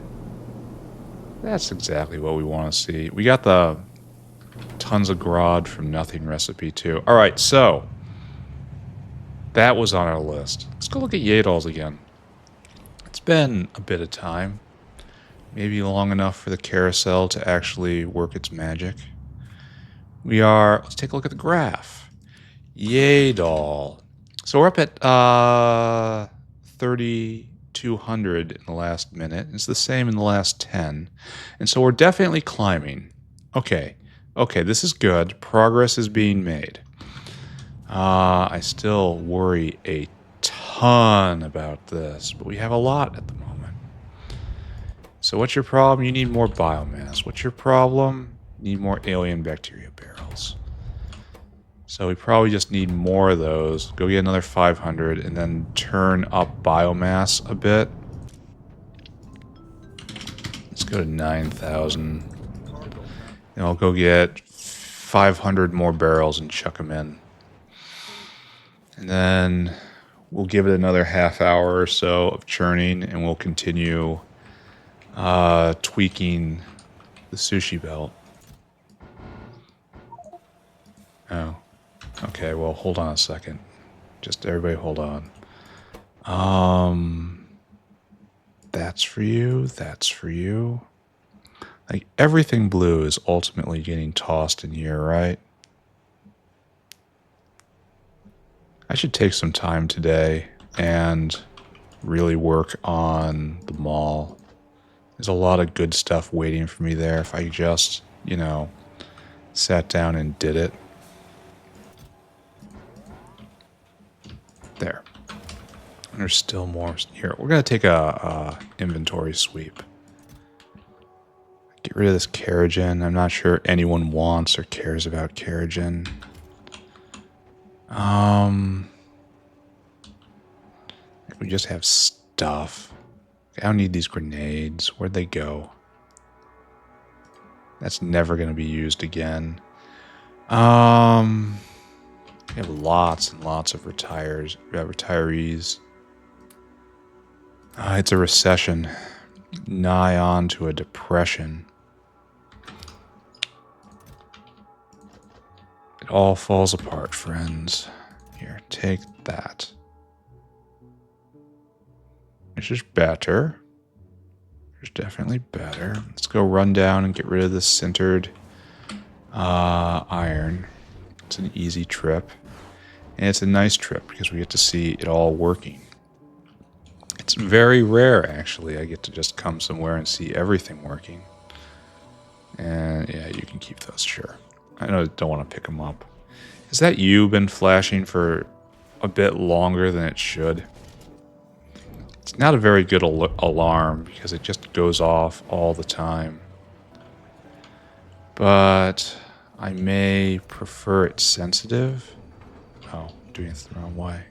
That's exactly what we want to see. We got the tons of Grod from nothing recipe too. Alright, so that was on our list. Let's go look at Yeeeep again. It's been a bit of time. Maybe long enough for the carousel to actually work its magic. Let's take a look at the graph. Yeeeep. So we're up at 3,200 in the last minute. It's the same in the last 10. And so we're definitely climbing. Okay, this is good. Progress is being made. I still worry a ton about this, but we have a lot at the moment. So what's your problem? You need more biomass. What's your problem? You need more alien bacteria barrels. So we probably just need more of those. Go get another 500 and then turn up biomass a bit. Let's go to 9,000. And I'll go get 500 more barrels and chuck them in. And then we'll give it another half hour or so of churning, and we'll continue tweaking the sushi belt. Oh. Okay, well, hold on a second. Just everybody hold on. That's for you. That's for you. Like, everything blue is ultimately getting tossed in here, right? I should take some time today and really work on the mall. There's a lot of good stuff waiting for me there if I just, sat down and did it. There. And there's still more here. We're going to take a inventory sweep. Get rid of this Keragen. I'm not sure anyone wants or cares about Keragen. We just have stuff. I don't need these grenades. Where'd they go? That's never going to be used again. We have lots and lots of retirees. It's a recession. Nigh on to a depression. It all falls apart, friends. Here, take that. This is better. There's definitely better. Let's go run down and get rid of this sintered iron. It's an easy trip. And it's a nice trip because we get to see it all working. It's very rare, actually. I get to just come somewhere and see everything working. And yeah, you can keep those, sure. I don't want to pick them up. Has that U been flashing for a bit longer than it should? It's not a very good alarm because it just goes off all the time. But I may prefer it sensitive. Oh, doing it the wrong way.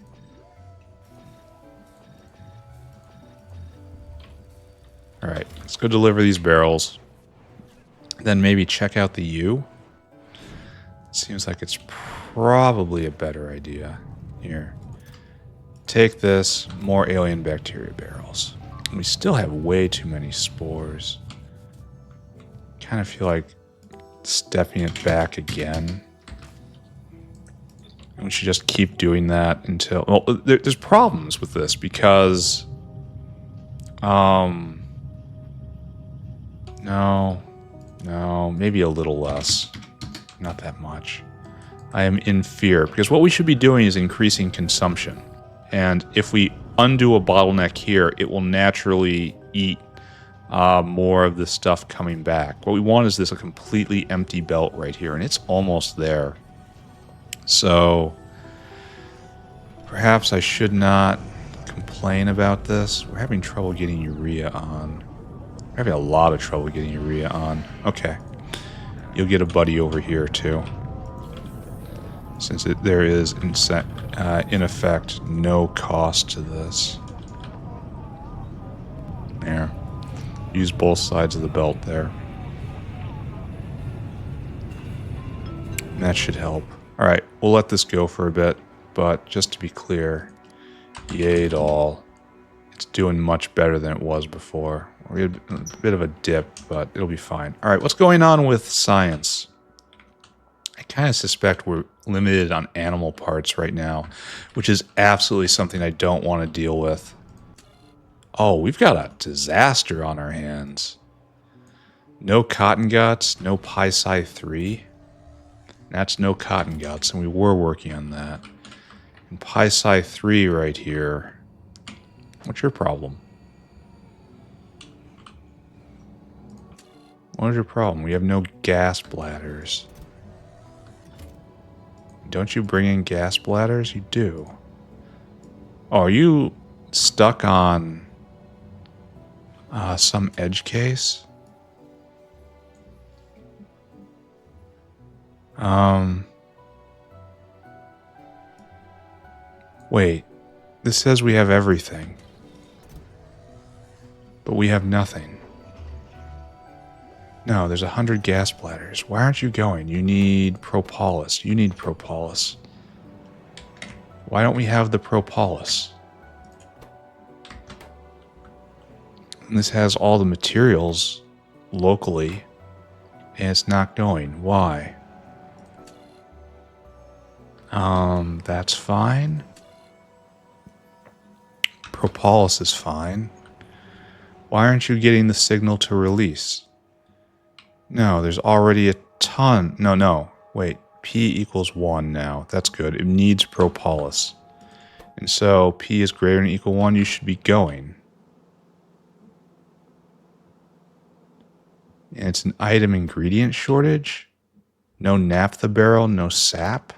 Alright, let's go deliver these barrels. Then maybe check out the U. Seems like it's probably a better idea. Here. Take this, more alien bacteria barrels. We still have way too many spores. Kind of feel like stepping it back again. And we should just keep doing that until... Well, there's problems with this because... No, maybe a little less. Not that much. I am in fear, because what we should be doing is increasing consumption. And if we undo a bottleneck here, it will naturally eat more of the stuff coming back. What we want is this a completely empty belt right here, and it's almost there. So perhaps I should not complain about this. We're having trouble getting urea on. We're having a lot of trouble getting urea on. Okay. You'll get a buddy over here too. Since there is, in effect, no cost to this. There. Use both sides of the belt there. And that should help. Alright, we'll let this go for a bit, but just to be clear, Yeeeep all. It's doing much better than it was before. We had a bit of a dip, but it'll be fine. Alright, what's going on with science? I kind of suspect we're limited on animal parts right now, which is absolutely something I don't want to deal with. Oh, we've got a disaster on our hands. No cotton guts, no pt783. That's no cotton guts, and we were working on that. And pt783 right here. What's your problem? What is your problem? We have no gas bladders. Don't you bring in gas bladders? You do. Oh, are you stuck on some edge case? Wait. This says we have everything. But we have nothing. No, there's 100 gas bladders. Why aren't you going? You need propolis. You need propolis. Why don't we have the propolis? And this has all the materials locally, and it's not going. Why? That's fine. Propolis is fine. Why aren't you getting the signal to release? No, there's already a ton. No. Wait. P equals 1 now. That's good. It needs propolis. And so P is greater than or equal 1. You should be going. And it's an item ingredient shortage. No naphtha barrel, no sap.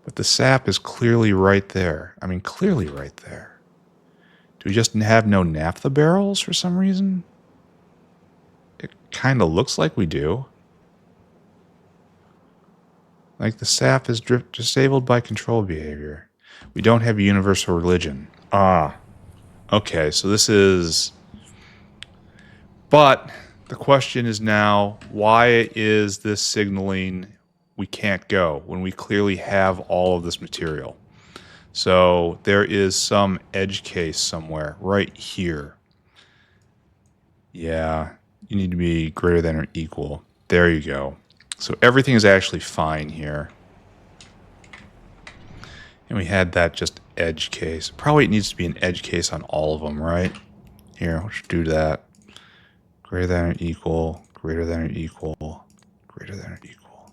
But the sap is clearly right there. I mean, clearly right there. Do we just have no naphtha barrels for some reason? It kind of looks like we do. Like the sap is disabled by control behavior. We don't have a universal religion. Ah. Okay, so this is... But the question is now, why is this signaling we can't go when we clearly have all of this material? So there is some edge case somewhere right here. Yeah, you need to be greater than or equal. There you go. So everything is actually fine here. And we had that just edge case. Probably it needs to be an edge case on all of them, right? Here, let's do that. Greater than or equal, greater than or equal, greater than or equal.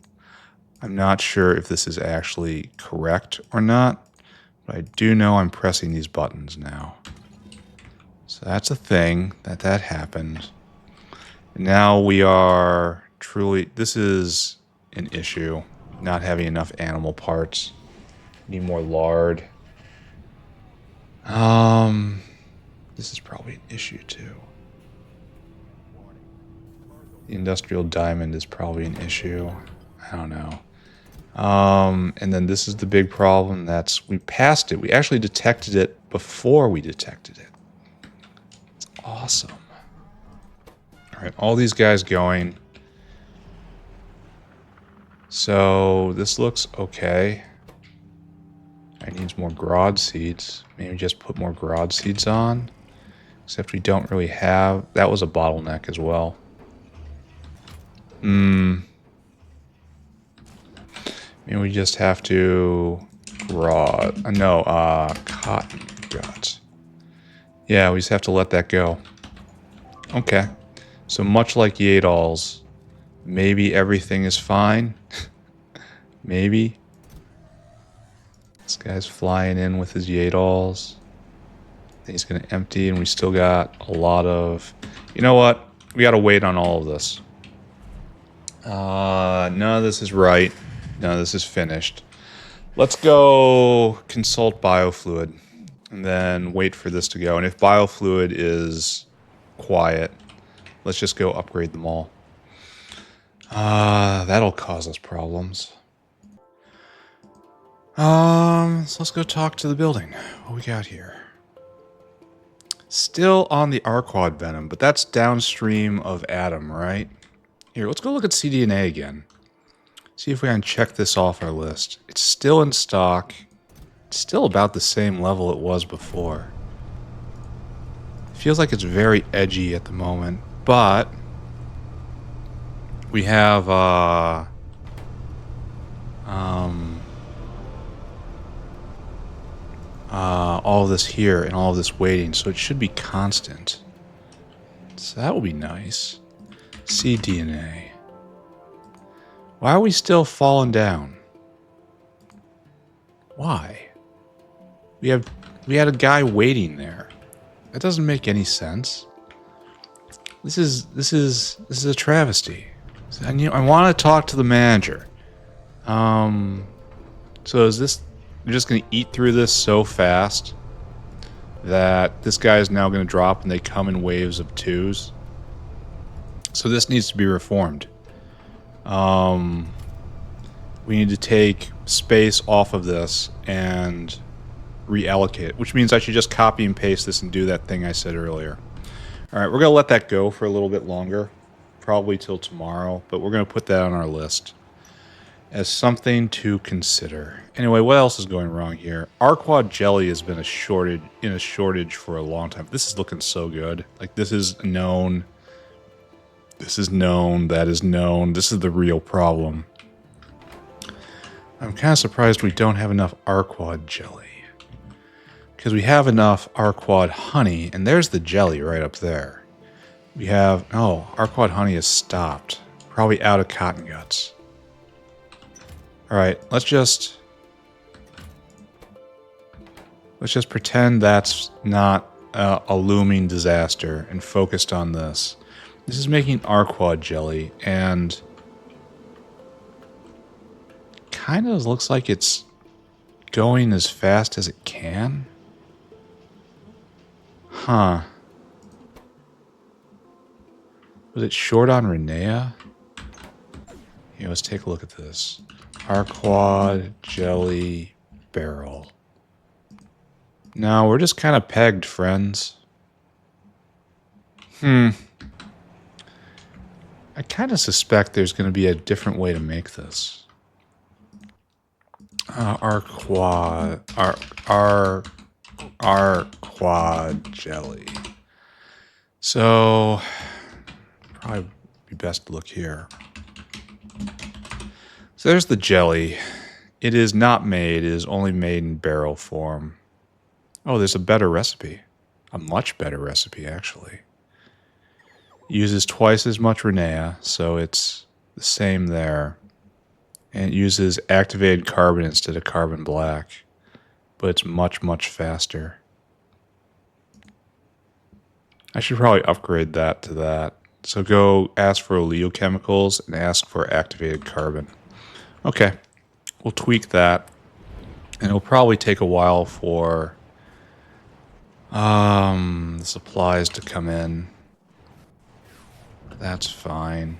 I'm not sure if this is actually correct or not, but I do know I'm pressing these buttons now. So that's a thing, that happened. And now we are truly, this is an issue, not having enough animal parts. Need more lard. This is probably an issue too. The industrial diamond is probably an issue. I don't know. And then this is the big problem. That's, we passed it. We actually detected it before we detected it. It's awesome. All right, all these guys going. So this looks okay. I need more grod seeds. Maybe just put more grod seeds on. Except we don't really have... That was a bottleneck as well. Maybe we just have to cotton gut. Yeah, we just have to let that go. Okay. So much like Yeeeps, maybe everything is fine. Maybe. This guy's flying in with his Yeeeps. He's going to empty, and we still got a lot of... You know what? We got to wait on all of this. None of this is right. None of this is finished. Let's go consult biofluid and then wait for this to go. And if biofluid is quiet, let's just go upgrade them all. That'll cause us problems. So let's go talk to the building. What we got here? Still on the Arqad venom, but that's downstream of Adam, right? Here, let's go look at cDNA again. See if we can check this off our list. It's still in stock. It's still about the same level it was before. It feels like it's very edgy at the moment, but we have all of this here and all of this waiting, so it should be constant. So that will be nice. cDNA. Why are we still falling down? Why? We had a guy waiting there. That doesn't make any sense. This is a travesty. I want to talk to the manager. So is this... You're just going to eat through this so fast that this guy is now going to drop and they come in waves of 2s? So this needs to be reformed. We need to take space off of this and reallocate it, which means I should just copy and paste this and do that thing I said earlier. All right, we're going to let that go for a little bit longer, probably till tomorrow, but we're going to put that on our list as something to consider. Anyway, what else is going wrong here? Arqad Jelly has been in a shortage for a long time. This is looking so good. Like, this is known. This is known. That is known. This is the real problem. I'm kind of surprised we don't have enough Arqad Jelly. Because we have enough Arqad Honey, and there's the jelly right up there. We have... Oh, Arqad Honey has stopped. Probably out of cotton guts. Alright, let's just pretend that's not a looming disaster and focused on this. This is making Arqad Jelly, and kind of looks like it's going as fast as it can. Huh. Was it short on Renea? Here, let's take a look at this. Arqad Jelly barrel. No, we're just kind of pegged, friends. I kind of suspect there's going to be a different way to make this. Arqad Jelly. So, probably be best to look here. So there's the jelly. It is not made. It is only made in barrel form. Oh, there's a better recipe. A much better recipe, actually. Uses twice as much Renea, so it's the same there. And it uses activated carbon instead of carbon black. But it's much, much faster. I should probably upgrade that to that. So go ask for oleochemicals and ask for activated carbon. Okay, we'll tweak that. And it'll probably take a while for the supplies to come in. That's fine.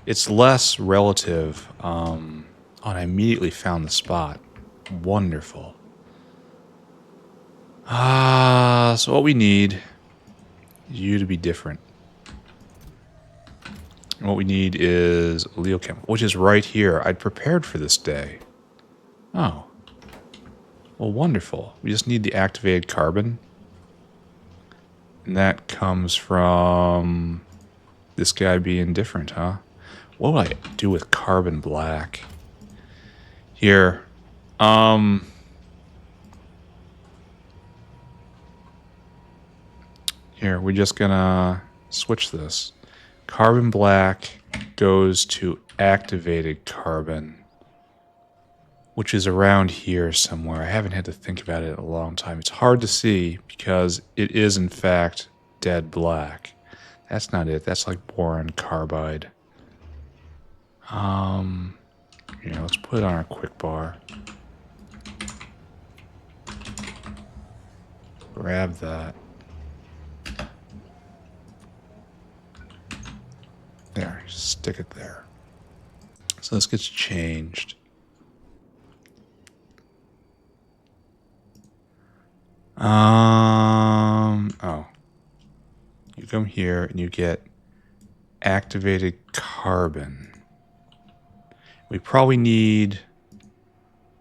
It's less relative. Oh, and I immediately found the spot. Wonderful. So what we need is you to be different. And what we need is oleochemical, which is right here. I'd prepared for this day. Oh. Well, wonderful. We just need the activated carbon. And that comes from this guy being different, huh? What do I do with carbon black? Here. Here, we're just gonna switch this. Carbon black goes to activated carbon, which is around here somewhere. I haven't had to think about it in a long time. It's hard to see because it is, in fact, dead black. That's not it. That's like boron carbide. Here, let's put it on our quick bar. Grab that. There, stick it there. So this gets changed. Oh. You come here and you get activated carbon. We probably need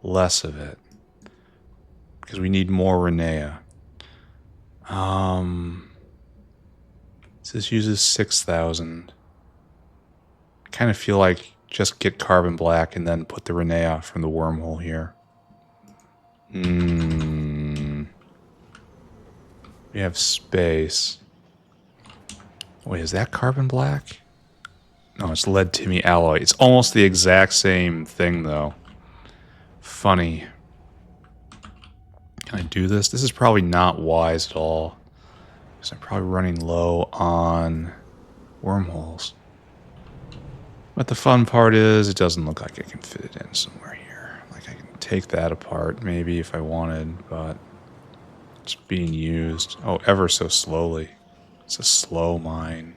less of it because we need more Renea. This uses 6,000. I kind of feel like just get carbon black and then put the Renea from the wormhole here. We have space. Wait, is that carbon black? No, it's lead Timmy alloy. It's almost the exact same thing, though. Funny. Can I do this? This is probably not wise at all, because I'm probably running low on wormholes. But the fun part is, it doesn't look like I can fit it in somewhere here. Like I can take that apart, maybe, if I wanted, but it's being used. Oh, ever so slowly. It's a slow mine.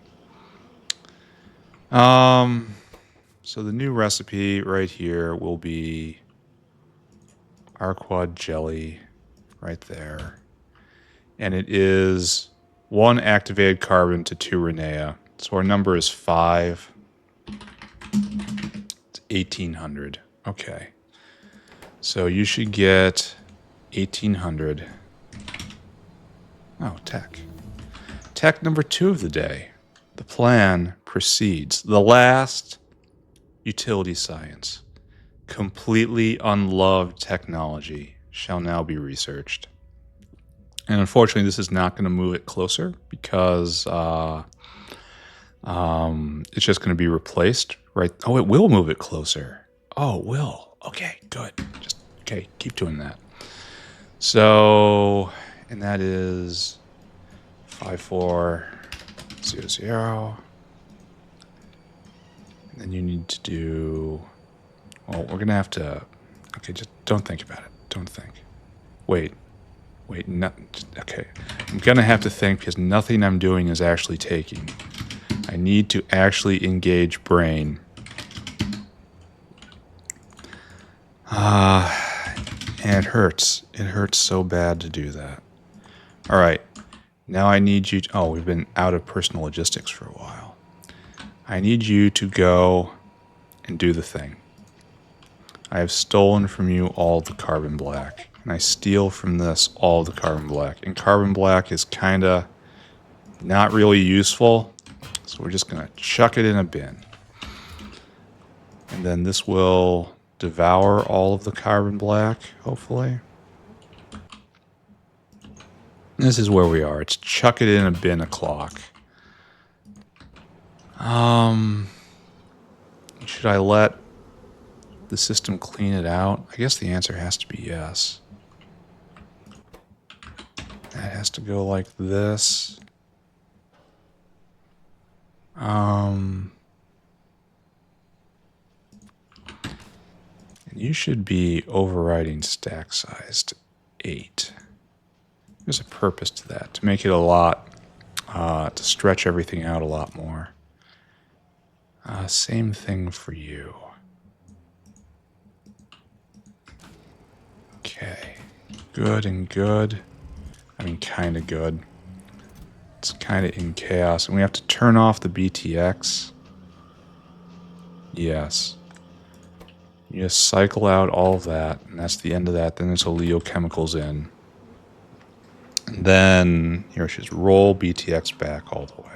So the new recipe right here will be Arqad Jelly right there. And it is 1 activated carbon to 2 Renea. So our number is 5. It's 1,800. Okay. So you should get 1,800. Oh, tech. Tech number 2 of the day. The plan proceeds. The last utility science, completely unloved technology, shall now be researched. And unfortunately, this is not going to move it closer because it's just going to be replaced, right? Oh, it will move it closer. Oh, it will. Okay, good. Just, okay, keep doing that. So, and that is 5400. And then you need to do, well, we're going to have to, okay, just don't think about it. Don't think. Wait, okay. I'm going to have to think because nothing I'm doing is actually taking. I need to actually engage brain. And it hurts. It hurts so bad to do that. All right. Now I need you to, oh, we've been out of personal logistics for a while. I need you to go and do the thing. I have stolen from you all the carbon black. And I steal from this all the carbon black. And carbon black is kind of not really useful. So we're just going to chuck it in a bin. And then this will devour all of the carbon black, hopefully. This is where we are. It's chuck it in a bin o'clock. Should I let the system clean it out? I guess the answer has to be yes. That has to go like this. And you should be overriding stack size to 8. There's a purpose to that, to make it a lot, to stretch everything out a lot more. Same thing for you. Okay, good and good. I mean, kind of good. It's kind of in chaos, and we have to turn off the BTX. Yes. You just cycle out all of that, and that's the end of that. Then there's oleochemicals in. And then, here, just roll BTX back all the way.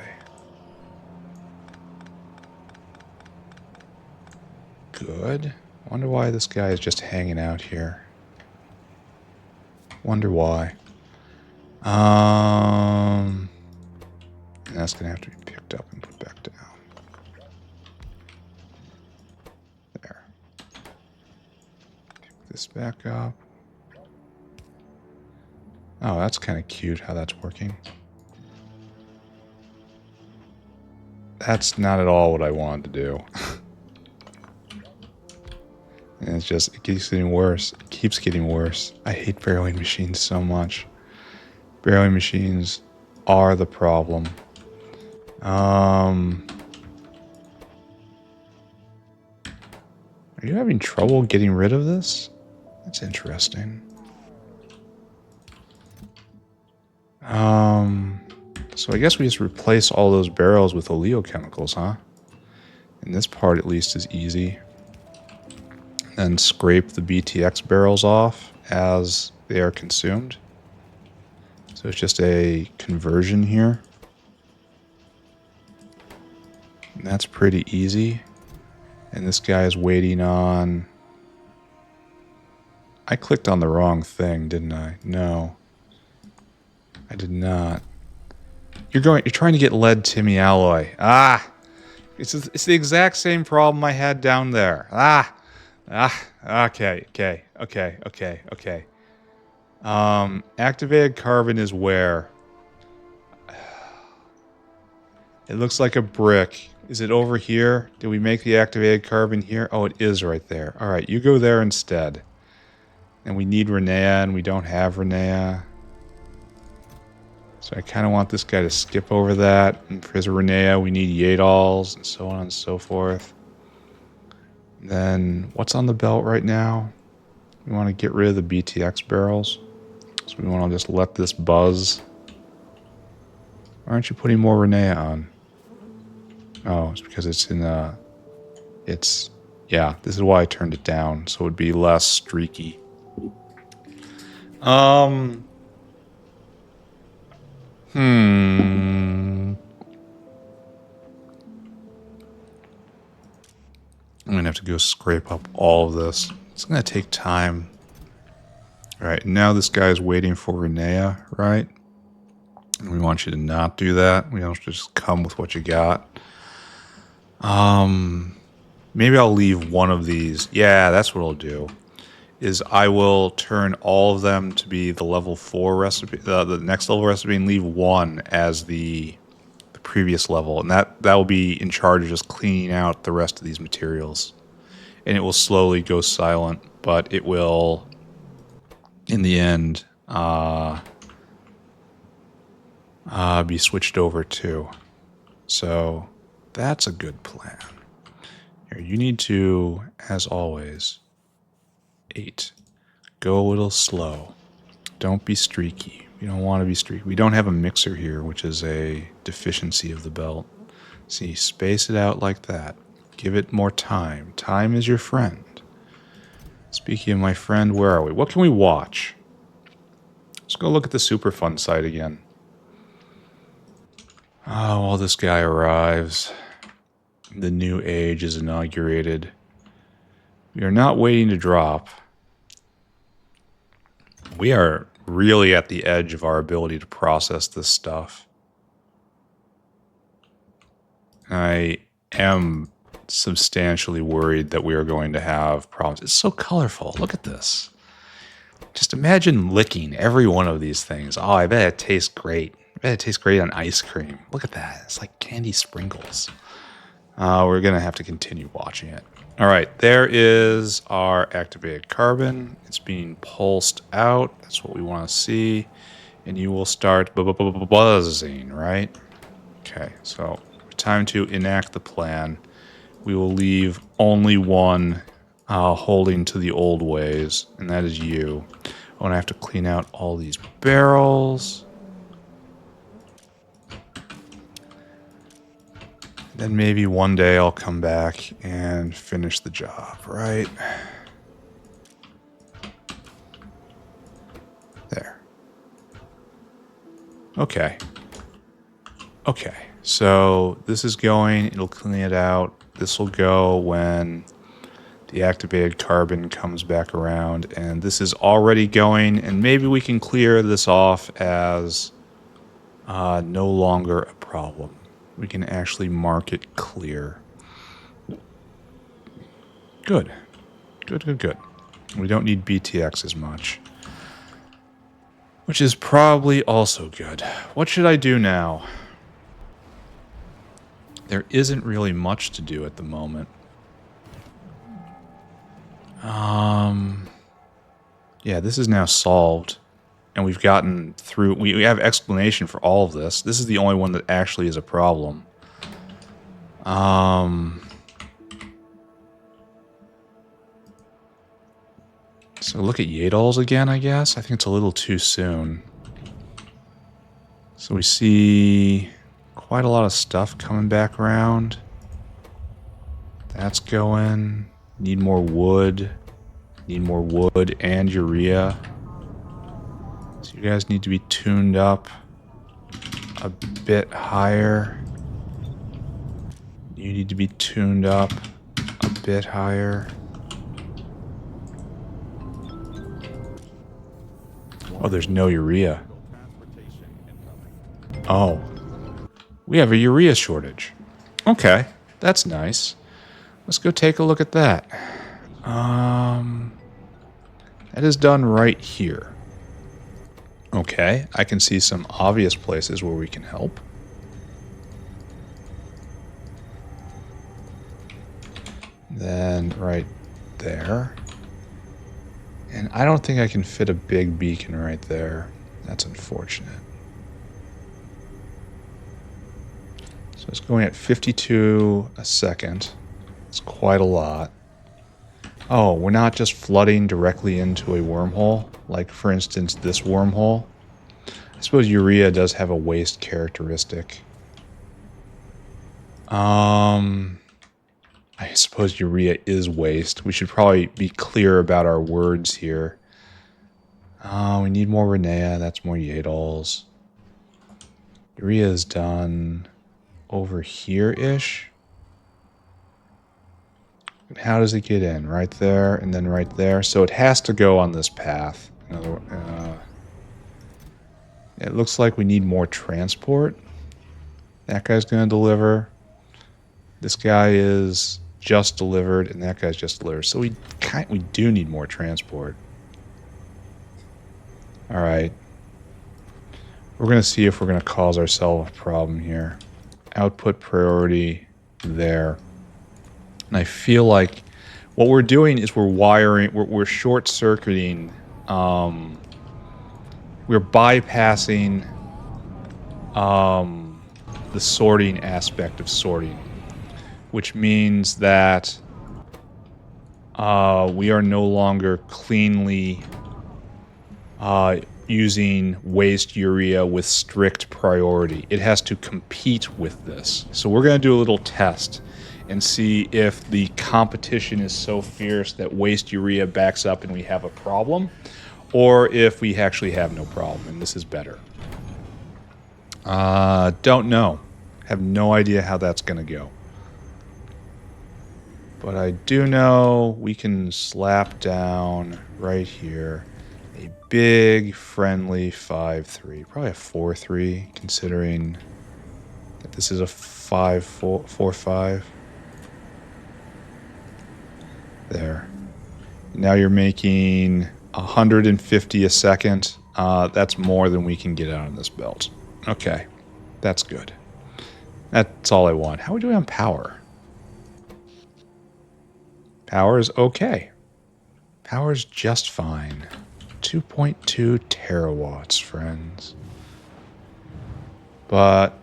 good. Wonder why this guy is just hanging out here. Wonder why. And that's gonna have to be picked up and put back down. There. Pick this back up. Oh, that's kind of cute how that's working. That's not at all what I wanted to do. And it's just, it keeps getting worse. It keeps getting worse. I hate barreling machines so much. Barreling machines are the problem. Are you having trouble getting rid of this? That's interesting. So I guess we just replace all those barrels with oleochemicals, huh? And this part at least is easy. And scrape the BTX barrels off as they are consumed. So it's just a conversion here. And that's pretty easy. And this guy is waiting on... I clicked on the wrong thing, didn't I? No. I did not. You're trying to get lead Timmy alloy. Ah! It's the exact same problem I had down there. Okay. Activated carbon is where? It looks like a brick. Is it over here? Did we make the activated carbon here? Oh, it is right there. Alright, you go there instead. And we need Renea, and we don't have Renea. So I kind of want this guy to skip over that. And for his Renea, we need Yeeeps, and so on and so forth. Then, what's on the belt right now? We want to get rid of the BTX barrels. So we want to just let this buzz. Why aren't you putting more Renea on? Oh, it's because it's in the... Yeah, this is why I turned it down. So it would be less streaky. I'm going to have to go scrape up all of this. It's going to take time. Alright, now this guy's waiting for Renea, right? And we want you to not do that. We want you to just come with what you got. Maybe I'll leave one of these. Yeah, that's what I'll do. Is I will turn all of them to be the level 4 recipe, the next level recipe, and leave one as the previous level. And that will be in charge of just cleaning out the rest of these materials. And it will slowly go silent, but it will, in the end, be switched over too. So that's a good plan. Here, you need to, as always, 8. Go a little slow. Don't be streaky. We don't want to be streaky. We don't have a mixer here, which is a deficiency of the belt. See, space it out like that. Give it more time. Time is your friend. Speaking of my friend, where are we? What can we watch? Let's go look at the Superfund site again. Oh, while this guy arrives, the new age is inaugurated. We are not waiting to drop. We are really at the edge of our ability to process this stuff. I am substantially worried that we are going to have problems. It's so colorful. Look at this. Just imagine licking every one of these things. Oh, I bet it tastes great. I bet it tastes great on ice cream. Look at that. It's like candy sprinkles. We're going to have to continue watching it. All right, there is our activated carbon. It's being pulsed out. That's what we want to see. And you will start buzzing, right? Okay, so time to enact the plan. We will leave only one holding to the old ways, and that is you. I'm going to have to clean out all these barrels. Then maybe one day I'll come back and finish the job, right? There. Okay. Okay, so this is going, it'll clean it out. This will go when The activated carbon comes back around, and this is already going, and maybe we can clear this off as no longer a problem. We can actually mark it clear. Good. Good, good, good. We don't need BTX as much. Which is probably also good. What should I do now? There isn't really much to do at the moment. Yeah, this is now solved. And we've gotten through... We have explanation for all of this. This is the only one that actually is a problem. So look at Yeeeps again, I guess. I think it's a little too soon. So we see quite a lot of stuff coming back around. That's going. Need more wood. Need more wood and urea. So you guys need to be tuned up a bit higher. You need to be tuned up a bit higher. Oh, there's no urea. Oh. We have a urea shortage. Okay, that's nice. Let's go take a look at that. That is done right here. Okay, I can see some obvious places where we can help. Then right there. And I don't think I can fit a big beacon right there. That's unfortunate. So it's going at 52 a second. It's quite a lot. Oh, we're not just flooding directly into a wormhole. Like, for instance, this wormhole. I suppose urea does have a waste characteristic. I suppose urea is waste. We should probably be clear about our words here. We need more Renea. That's more Yeeeps. Urea is done over here-ish. How does it get in? Right there and then right there. So it has to go on this path. It looks like we need more transport. That guy's going to deliver. This guy is just delivered, and that guy's just delivered. So we do need more transport. All right. We're going to see if we're going to cause ourselves a problem here. Output priority there. And I feel like what we're doing is we're short-circuiting, we're bypassing the sorting aspect of sorting, which means that we are no longer cleanly using waste urea with strict priority. It has to compete with this. So we're going to do a little test and see if the competition is so fierce that waste urea backs up and we have a problem, or if we actually have no problem and this is better. Don't know. Have no idea how that's going to go. But I do know we can slap down right here a big friendly 5-3. Probably a 4-3, considering that this is a 5-4-5. There. Now you're making 150 a second. That's more than we can get out of this belt. Okay. That's good. That's all I want. How are we doing on power? Power is okay. Power is just fine. 2.2 terawatts, friends. But,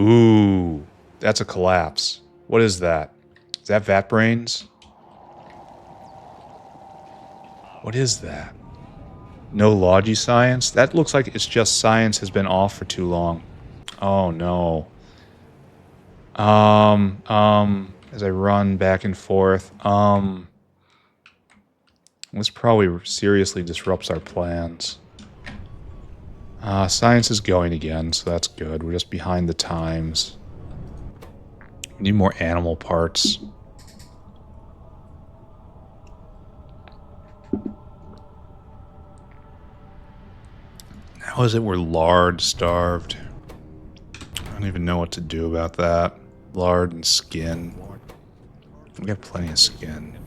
ooh, that's a collapse. What is that? Is that vat brains? What is that? No logi science? That looks like it's just science has been off for too long. Oh no. As I run back and forth, this probably seriously disrupts our plans. Science is going again, so that's good. We're just behind the times. We need more animal parts. How is it we're lard starved? I don't even know what to do about that. Lard and skin. We got plenty of skin.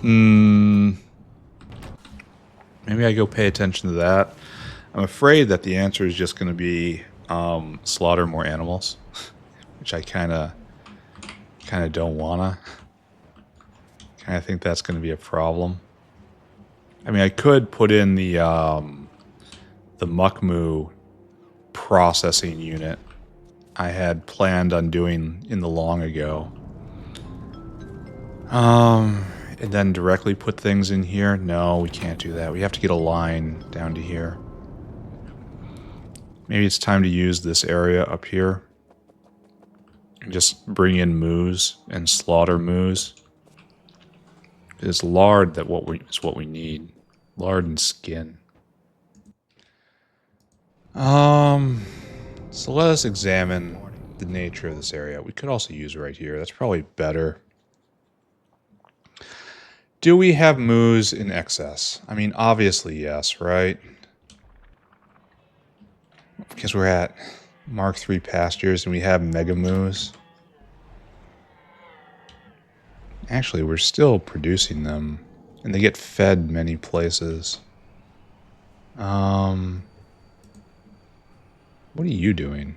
Maybe I go pay attention to that. I'm afraid that the answer is just going to be slaughter more animals, which I kind of don't wanna. Kind of think that's going to be a problem. I mean, I could put in the Muckmoo processing unit I had planned on doing in the long ago. And then directly put things in here. No, we can't do that. We have to get a line down to here. Maybe it's time to use this area up here. And just bring in moos and slaughter moos. It's lard that is what we need. Lard and skin. So let us examine the nature of this area. We could also use right here. That's probably better. Do we have moos in excess? I mean, obviously yes, right? Because we're at Mark III pastures and we have mega moos. Actually, we're still producing them, and they get fed many places. What are you doing?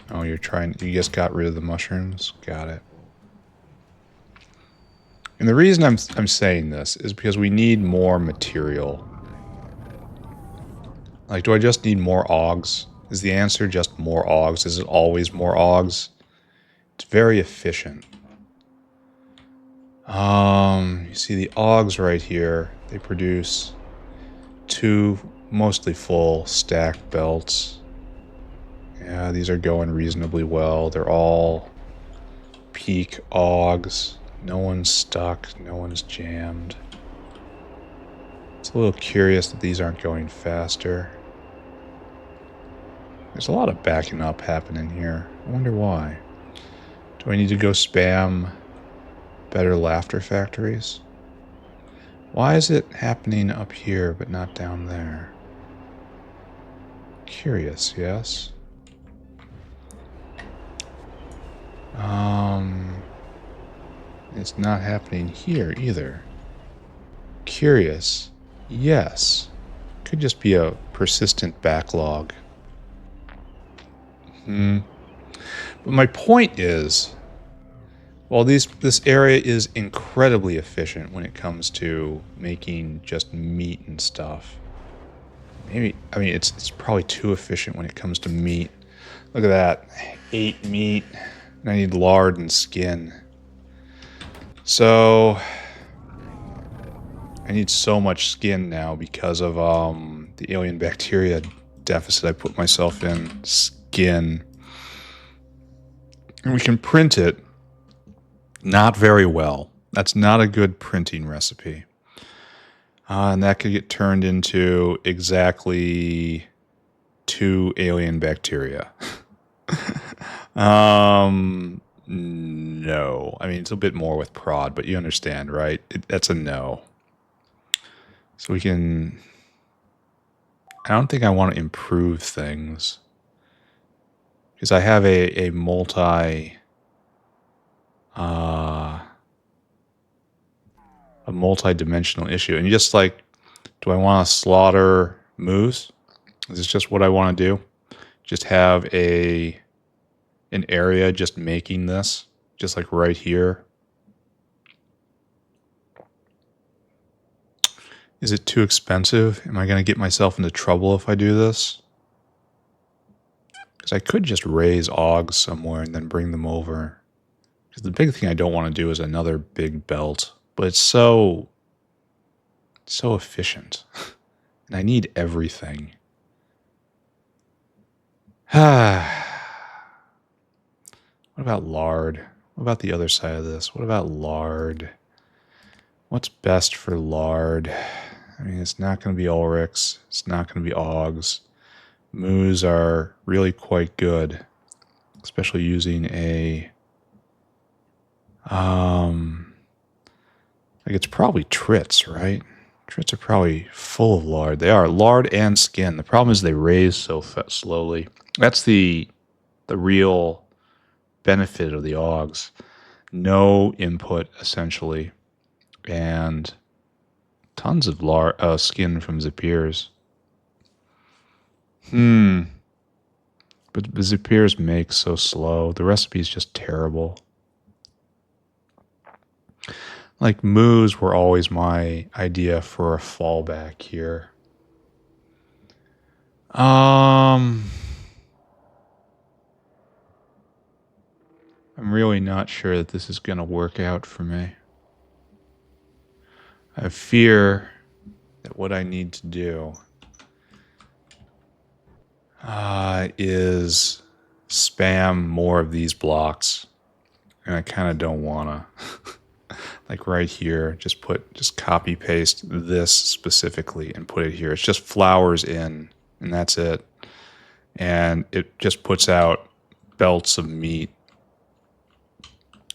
Oh, you just got rid of the mushrooms? Got it. And the reason I'm saying this is because we need more material. Like, do I just need more augs? Is the answer just more augs? Is it always more augs? It's very efficient. You see the augs right here. They produce 2 mostly full stacked belts. Yeah, these are going reasonably well. They're all peak augs. No one's stuck. No one's jammed. It's a little curious that these aren't going faster. There's a lot of backing up happening here. I wonder why. Do I need to go spam better laughter factories? Why is it happening up here but not down there? Curious, yes? It's not happening here either. Curious, yes. Could just be a persistent backlog. But my point is, while this area is incredibly efficient when it comes to making just meat and stuff. It's probably too efficient when it comes to meat. Look at that. 8 meat. And I need lard and skin. So I need so much skin now because of the alien bacteria deficit I put myself in. Skin. And we can print it. Not very well. That's not a good printing recipe. And that could get turned into exactly 2 alien bacteria. No. I mean, it's a bit more with prod, but you understand, right? That's a no. So we can... I don't think I want to improve things. Because I have a multi-dimensional issue. And you just like, do I want to slaughter moose? Is this just what I want to do? Just have an area just making this, just like right here. Is it too expensive? Am I going to get myself into trouble if I do this? Because I could just raise augs somewhere and then bring them over. Because the big thing I don't want to do is another big belt. But it's so efficient. And I need everything. What about lard? What about the other side of this? What about lard? What's best for lard? I mean, it's not going to be Ulrichs. It's not going to be Augs. Moos are really quite good. Especially using a... like, it's probably Trits, right? Treads are probably full of lard. They are lard and skin. The problem is they raise so slowly. That's the real benefit of the augs. No input, essentially, and tons of skin from Zapiers. But the Zapiers make so slow. The recipe is just terrible. Like, Moos were always my idea for a fallback here. I'm really not sure that this is going to work out for me. I fear that what I need to do is spam more of these blocks. And I kind of don't want to. Like right here, just copy paste this specifically and put it here. It's just flowers in, and that's it. And it just puts out belts of meat.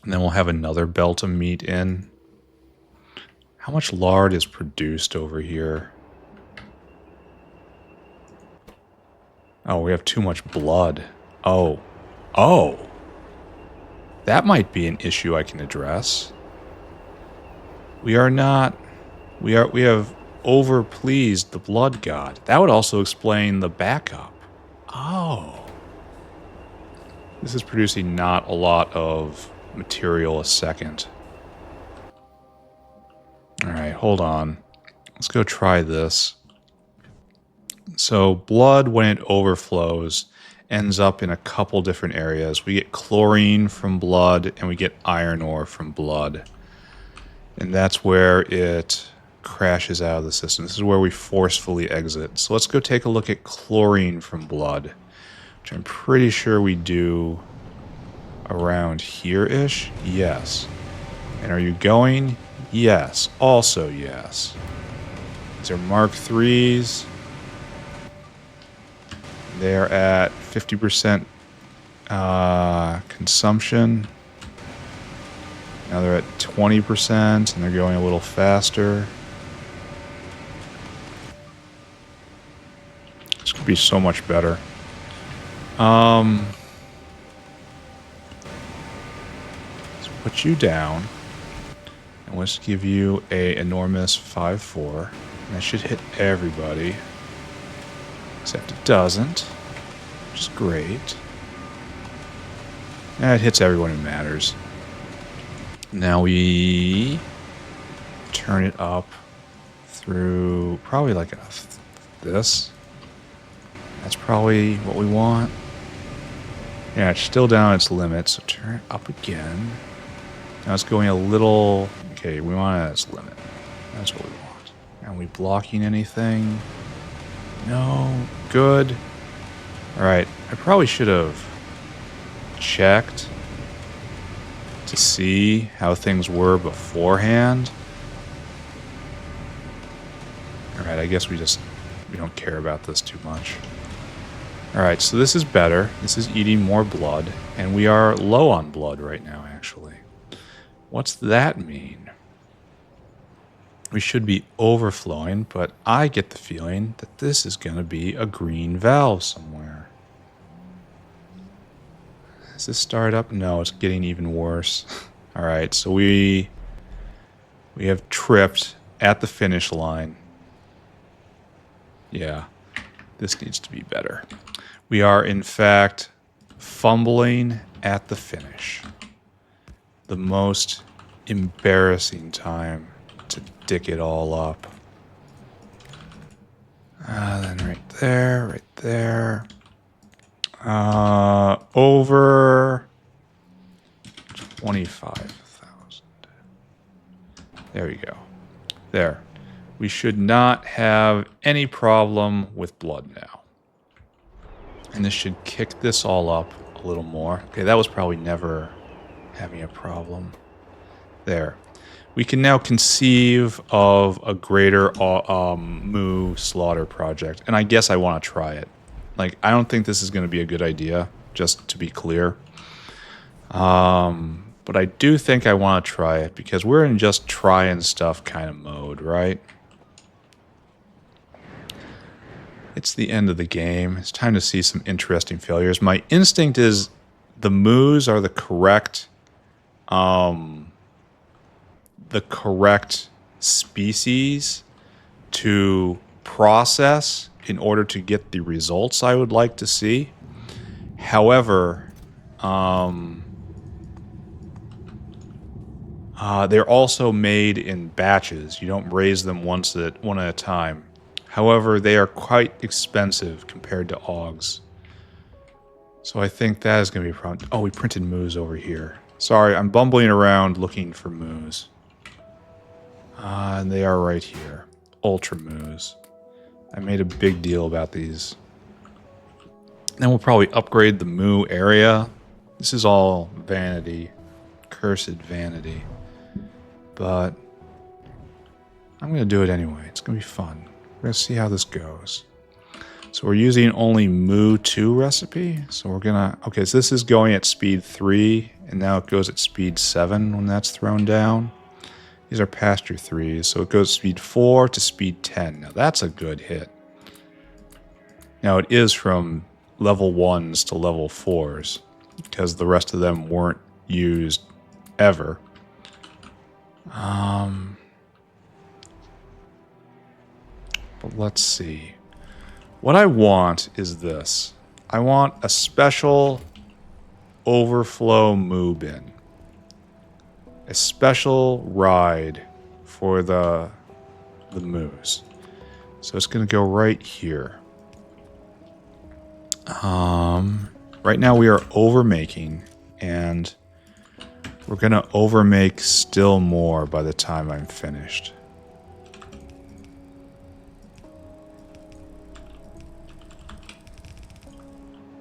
And then we'll have another belt of meat in. How much lard is produced over here? Oh, we have too much blood. Oh. That might be an issue I can address. We have overpleased the blood god. That would also explain the backup. Oh. This is producing not a lot of material a second. Alright, hold on. Let's go try this. So blood, when it overflows, ends up in a couple different areas. We get chlorine from blood, and we get iron ore from blood. And that's where it crashes out of the system. This is where we forcefully exit. So let's go take a look at chlorine from blood, which I'm pretty sure we do around here-ish. Yes. And are you going? Yes. Also yes. These are Mark IIIs. They're at 50% consumption. Now they're at 20%, and they're going a little faster. This could be so much better. Let's put you down, and let's give you a enormous 5-4. And that should hit everybody, except it doesn't, which is great. Yeah, it hits everyone who matters. Now we turn it up through probably like this. That's probably what we want. Yeah, it's still down its limit, so turn it up again. Now it's going a little... Okay, we want it at its limit. That's what we want. Are we blocking anything? No. Good. Alright, I probably should have checked to see how things were beforehand. Alright, I guess we don't care about this too much. Alright, so this is better. This is eating more blood, and we are low on blood right now, actually. What's that mean? We should be overflowing, but I get the feeling that this is going to be a green valve somewhere. Does this start up? No, it's getting even worse. Alright, so we have tripped at the finish line. Yeah, this needs to be better. We are, in fact, fumbling at the finish. The most embarrassing time to dick it all up. Then right there. Over 25,000. There we go. There. We should not have any problem with blood now. And this should kick this all up a little more. Okay, that was probably never having a problem. There. We can now conceive of a greater moo slaughter project. And I guess I want to try it. Like, I don't think this is going to be a good idea, just to be clear. But I do think I want to try it, because we're in just trying stuff kind of mode, right? It's the end of the game. It's time to see some interesting failures. My instinct is the Moos are the correct species to process in order to get the results I would like to see. However, they're also made in batches. You don't raise them one at a time. However, they are quite expensive compared to Augs. So I think that is going to be a problem. Oh, we printed Moos over here. Sorry, I'm bumbling around looking for Moos. And they are right here. Ultra Moos. I made a big deal about these. Then we'll probably upgrade the Moo area. This is all vanity. Cursed vanity. But I'm going to do it anyway. It's going to be fun. We're going to see how this goes. So we're using only Moo 2 recipe. So we're going to... Okay, so this is going at speed 3. And now it goes at speed 7 when that's thrown down. These are pasture 3s. So it goes speed 4 to speed 10. Now that's a good hit. Now it is from level 1s to level 4s. Because the rest of them weren't used ever. But let's see. What I want is this. I want a special overflow moo bin. A special ride for the moose. So it's going to go right here. Right now we are overmaking, and we're going to overmake still more by the time I'm finished.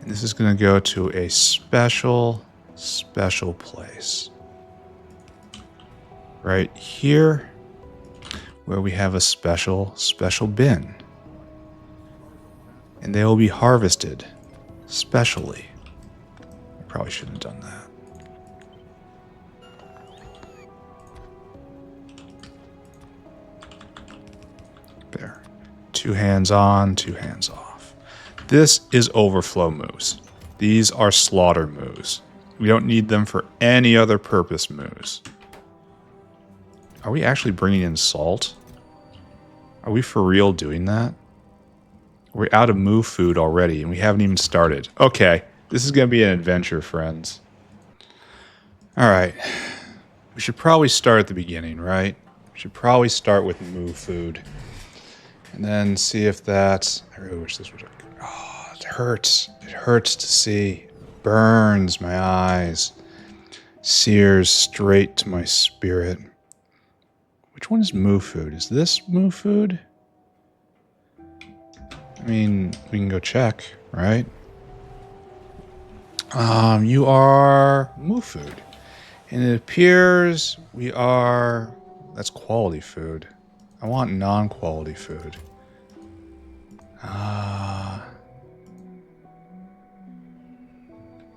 And this is going to go to a special place. Right here, where we have a special bin. And they will be harvested specially. I probably shouldn't have done that. There. 2 hands on, 2 hands off. This is overflow moose. These are slaughter moose. We don't need them for any other purpose moose. Are we actually bringing in salt? Are we for real doing that? We're out of moo food already, and we haven't even started. Okay, this is going to be an adventure, friends. Alright. We should probably start at the beginning, right? We should probably start with moo food. And then see if that's... I really wish this was... Oh, it hurts. It hurts to see. It burns my eyes. Sears straight to my spirit. Which one is moo food? Is this moo food? I mean, we can go check, right? You are moo food. And it appears we are... That's quality food. I want non-quality food.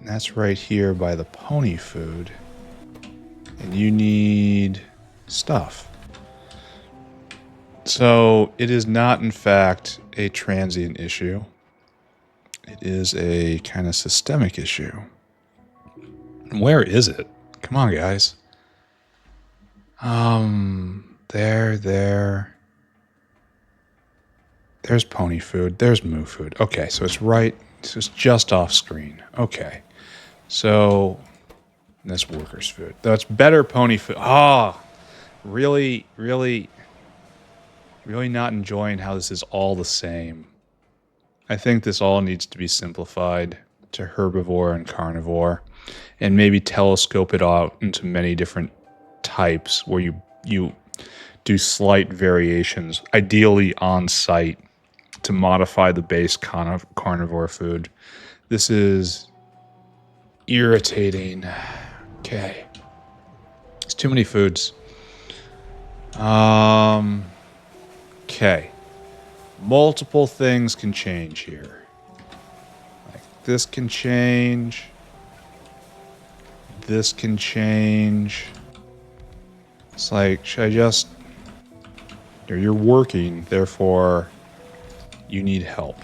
That's right here by the pony food. And you need stuff. So it is not, in fact, a transient issue. It is a kind of systemic issue. Where is it? Come on, guys. There. There's pony food. There's moo food. Okay, so it's right. So it's just off screen. Okay. So that's workers' food. That's better pony food. Ah, really not enjoying how this is all the same. I think this all needs to be simplified to herbivore and carnivore, and maybe telescope it out into many different types where you do slight variations, ideally on site, to modify the base carnivore food. This is irritating. Okay. It's too many foods. Okay. Multiple things can change here. Like this can change. This can change. It's like, should I just... You're working, therefore You need help.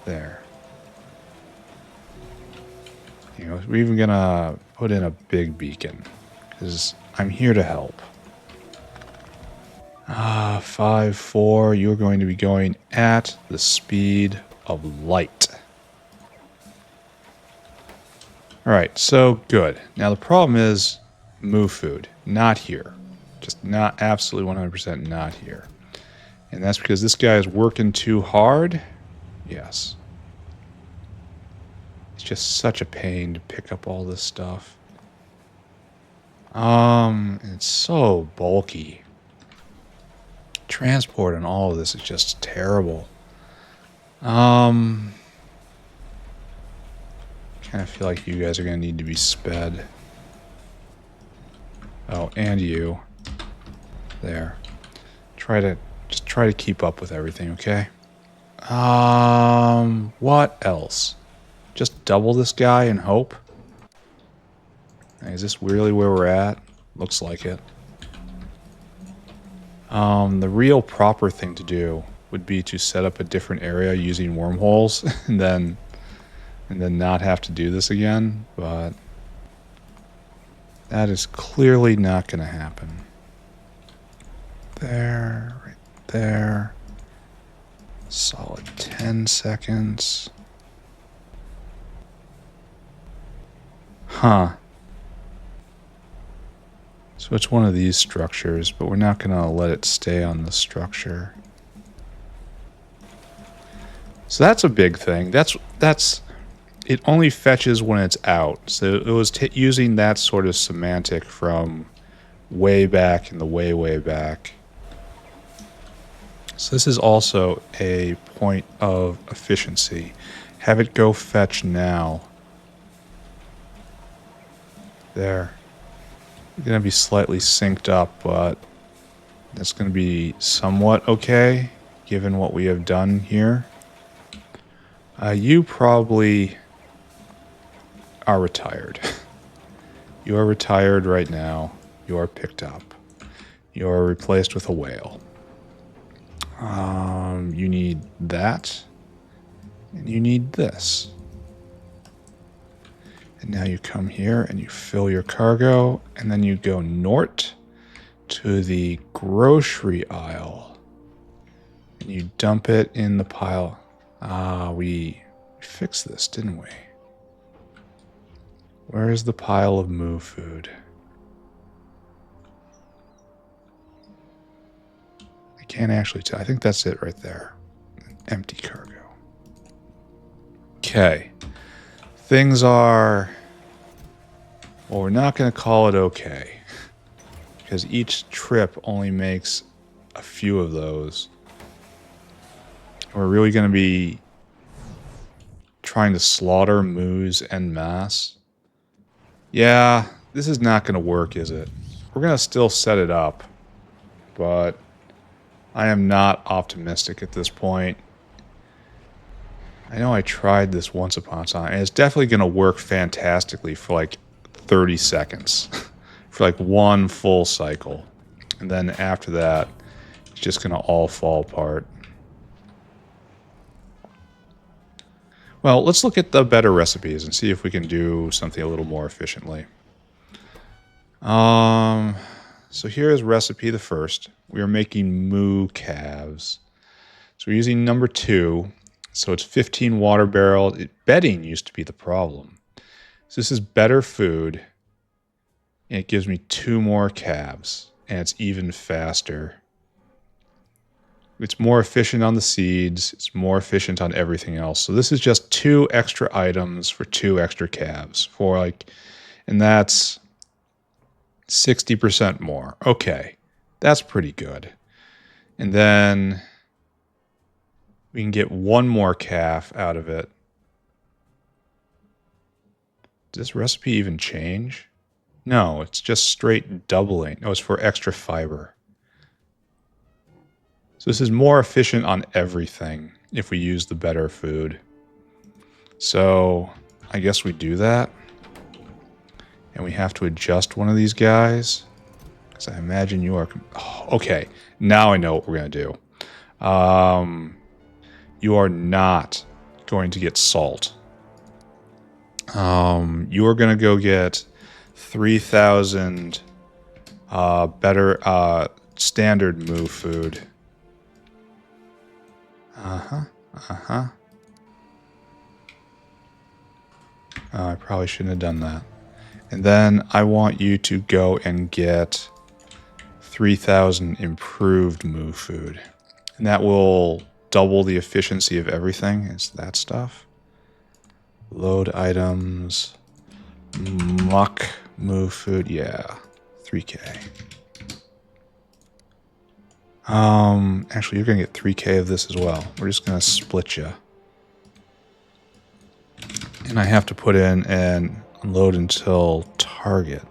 There. You know, we're even gonna put in a big beacon. Because I'm here to help. 5, 4, you're going to be going at the speed of light. Alright, so good. Now the problem is moo food. Not here. Just not absolutely 100% not here. And that's because this guy is working too hard. Yes. It's just such a pain to pick up all this stuff. It's so bulky. Transport and all of this is just terrible. Kind of feel like you guys are going to need to be sped. Oh, and you. There. Just try to keep up with everything, okay? What else? Just double this guy and hope? Is this really where we're at? Looks like it. The real proper thing to do would be to set up a different area using wormholes and then not have to do this again, but that is clearly not going to happen. There, right there. Solid 10 seconds. Huh. So it's one of these structures, but we're not going to let it stay on the structure. So that's a big thing. That's it only fetches when it's out. So it was using that sort of semantic from way back in the way back. So this is also a point of efficiency. Have it go fetch now. There. Going to be slightly synced up, but that's going to be somewhat okay, given what we have done here. You probably are retired. You are retired right now. You are picked up. You are replaced with a whale. You need that, and you need this. And now you come here and you fill your cargo, and then you go north to the grocery aisle. And you dump it in the pile. We fixed this, didn't we? Where is the pile of moo food? I can't actually tell. I think that's it right there. Empty cargo. Okay. Things are... Well, we're not going to call it okay. Because each trip only makes a few of those. We're really going to be trying to slaughter moos en masse. Yeah, this is not going to work, is it? We're going to still set it up. But I am not optimistic at this point. I know I tried this once upon a time, and it's definitely going to work fantastically for like 30 seconds. For like one full cycle. And then after that, it's just going to all fall apart. Well, let's look at the better recipes and see if we can do something a little more efficiently. So here's recipe the first. We are making moo calves. So we're using number 2. So it's 15 water barrels. Bedding used to be the problem. So this is better food. And it gives me 2 more calves. And it's even faster. It's more efficient on the seeds. It's more efficient on everything else. So this is just 2 extra items for 2 extra calves. And that's 60% more. Okay. That's pretty good. And then we can get 1 more calf out of it. Does this recipe even change? No, it's just straight doubling. Oh, it's for extra fiber. So this is more efficient on everything if we use the better food. So I guess we do that. And we have to adjust one of these guys. Because I imagine you are... Oh, okay, now I know what we're going to do. You are not going to get salt. You are going to go get 3,000 better standard moo food. I probably shouldn't have done that. And then I want you to go and get 3,000 improved moo food. And that will double the efficiency of everything. It's that stuff. Load items. Muck moo food. Yeah. 3K. Actually, you're going to get 3K of this as well. We're just going to split you. And I have to put in and unload until target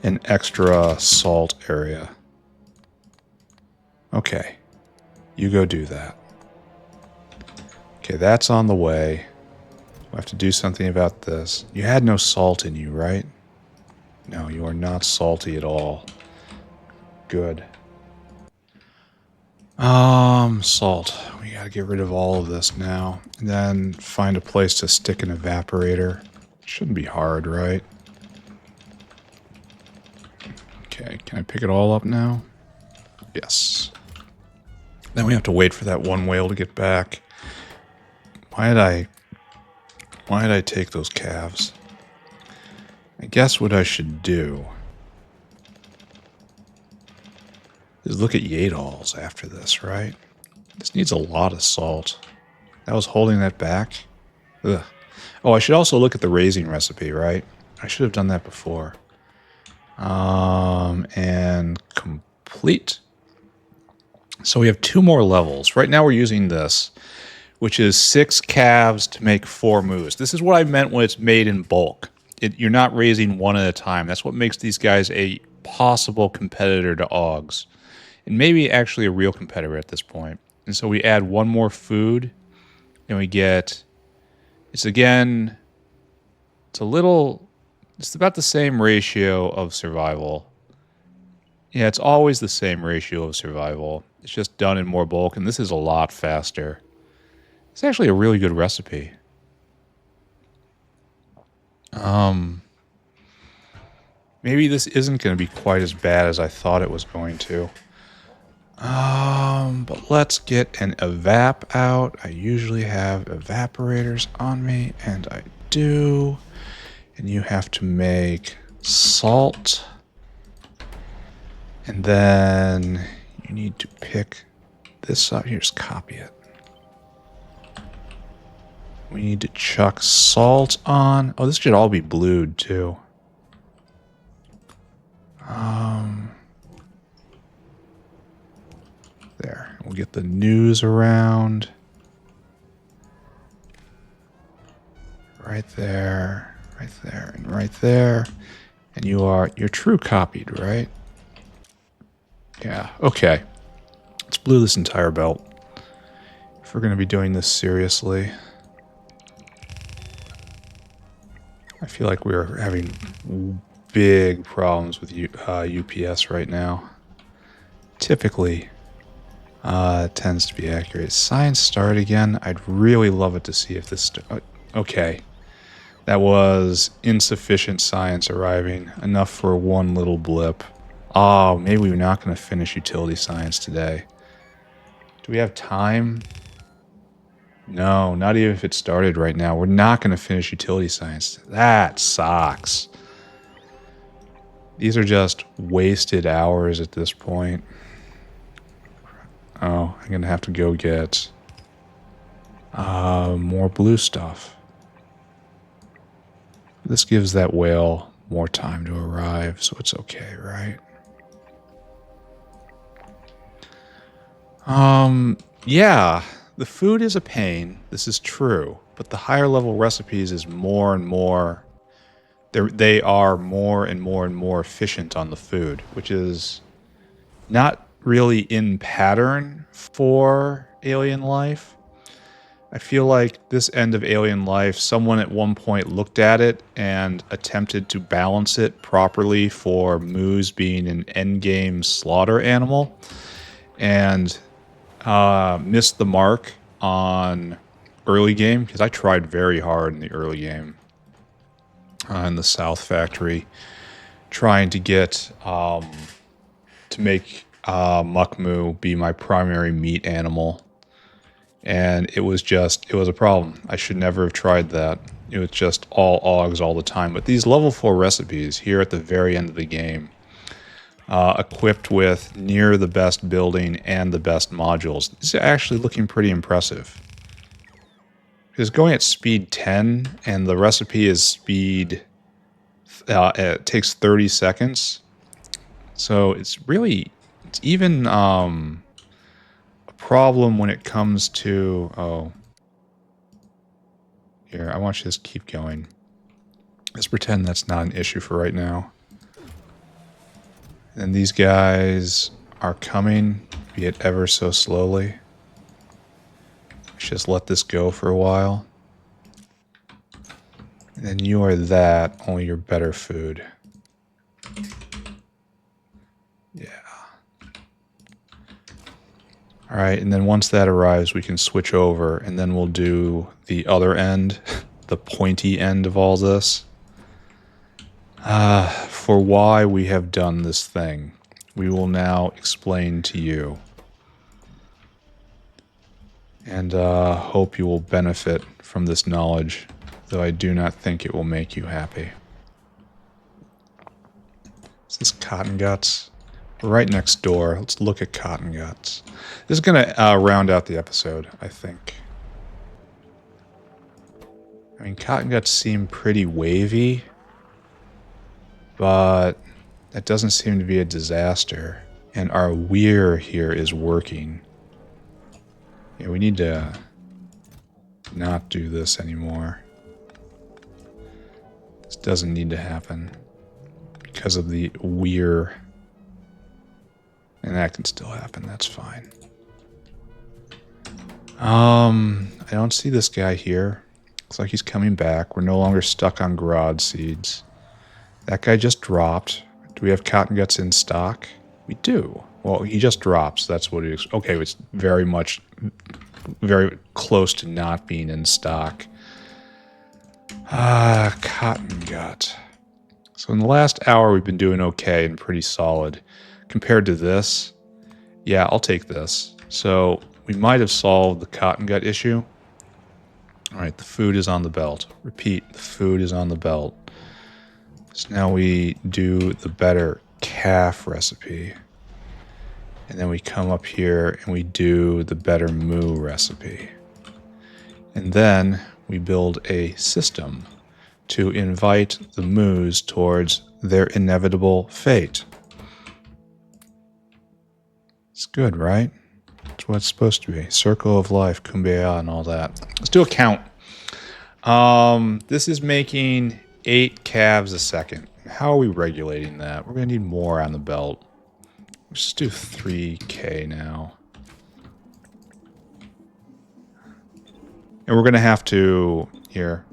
an extra salt area. Okay. You go do that. Okay, that's on the way. I have to do something about this. You had no salt in you, right? No, you are not salty at all. Good. Salt. We gotta get rid of all of this now. And then find a place to stick an evaporator. Shouldn't be hard, right? Okay, can I pick it all up now? Yes. Then we have to wait for that one whale to get back. Why did I take those calves? I guess what I should do is look at Yeeeps after this, right? This needs a lot of salt. I was holding that back. Ugh. Oh, I should also look at the raising recipe, right? I should have done that before. And complete. So we have 2 more levels. Right now we're using this, which is 6 calves to make 4 moos. This is what I meant when it's made in bulk. You're not raising one at a time. That's what makes these guys a possible competitor to Augs. And maybe actually a real competitor at this point. And so we add 1 more food, and we get... It's about the same ratio of survival. Yeah, it's always the same ratio of survival. It's just done in more bulk, and this is a lot faster. It's actually a really good recipe. Maybe this isn't going to be quite as bad as I thought it was going to. But let's get an evap out. I usually have evaporators on me, and I do. And you have to make salt. And then you need to pick this up. Here, just copy it. We need to chuck salt on. Oh, this should all be blued, too. There. We'll get the news around. Right there. Right there. And right there. And you're true copied, right? Yeah. Okay. Let's blue this entire belt. If we're going to be doing this seriously. I feel like we're having big problems with UPS right now. Typically, it tends to be accurate. Science start again. I'd really love it to see if this... okay. That was insufficient science arriving. Enough for one little blip. Oh, maybe we're not going to finish utility science today. Do we have time? No, not even if it started right now. We're not going to finish utility science. That sucks. These are just wasted hours at this point. Oh, I'm going to have to go get more blue stuff. This gives that whale more time to arrive, so it's okay, right? Yeah, the food is a pain. This is true. But the higher level recipes is more and more... They are more and more and more efficient on the food, which is not really in pattern for alien life. I feel like this end of Alien Life, someone at one point looked at it and attempted to balance it properly for Moos being an endgame slaughter animal, and missed the mark on early game, because I tried very hard in the early game in the South Factory, trying to get to make Muckmoo be my primary meat animal. And it was a problem. I should never have tried that. It was just all Augs all the time. But these level 4 recipes here at the very end of the game, equipped with near the best building and the best modules, this is actually looking pretty impressive. Because going at speed 10 and the recipe is speed, it takes 30 seconds. So it's even problem when it comes to... Oh. Here, I want you to just keep going. Let's pretend that's not an issue for right now. And these guys are coming, be it ever so slowly. Let's just let this go for a while. And then you are that, only you're better food. Yeah. Alright, and then once that arrives, we can switch over, and then we'll do the other end, the pointy end of all this. For why we have done this thing, we will now explain to you. And hope you will benefit from this knowledge, though I do not think it will make you happy. Is this Cotton Guts? We're right next door. Let's look at Cotton Guts. This is going to round out the episode, I think. I mean, Cotton Guts seem pretty wavy, but that doesn't seem to be a disaster. And our weir here is working. Yeah, we need to not do this anymore. This doesn't need to happen because of the weir. And that can still happen, that's fine. I don't see this guy here. Looks like he's coming back. We're no longer stuck on Grod seeds. That guy just dropped. Do we have Cotton Guts in stock? We do. Well, he just drops. That's what it is. Okay, it's very close to not being in stock. Cotton Gut. So in the last hour, we've been doing okay and pretty solid. Compared to this, yeah, I'll take this. So we might have solved the Cotton Gut issue. All right, the food is on the belt. Repeat, the food is on the belt. So now we do the better calf recipe. And then we come up here and we do the better moo recipe. And then we build a system to invite the moos towards their inevitable fate. It's good, right? It's what it's supposed to be. Circle of life, kumbaya, and all that. Let's do a count. This is making 8 calves a second. How are we regulating that? We're going to need more on the belt. Let's just do 3K now. And we're going to have to... Here.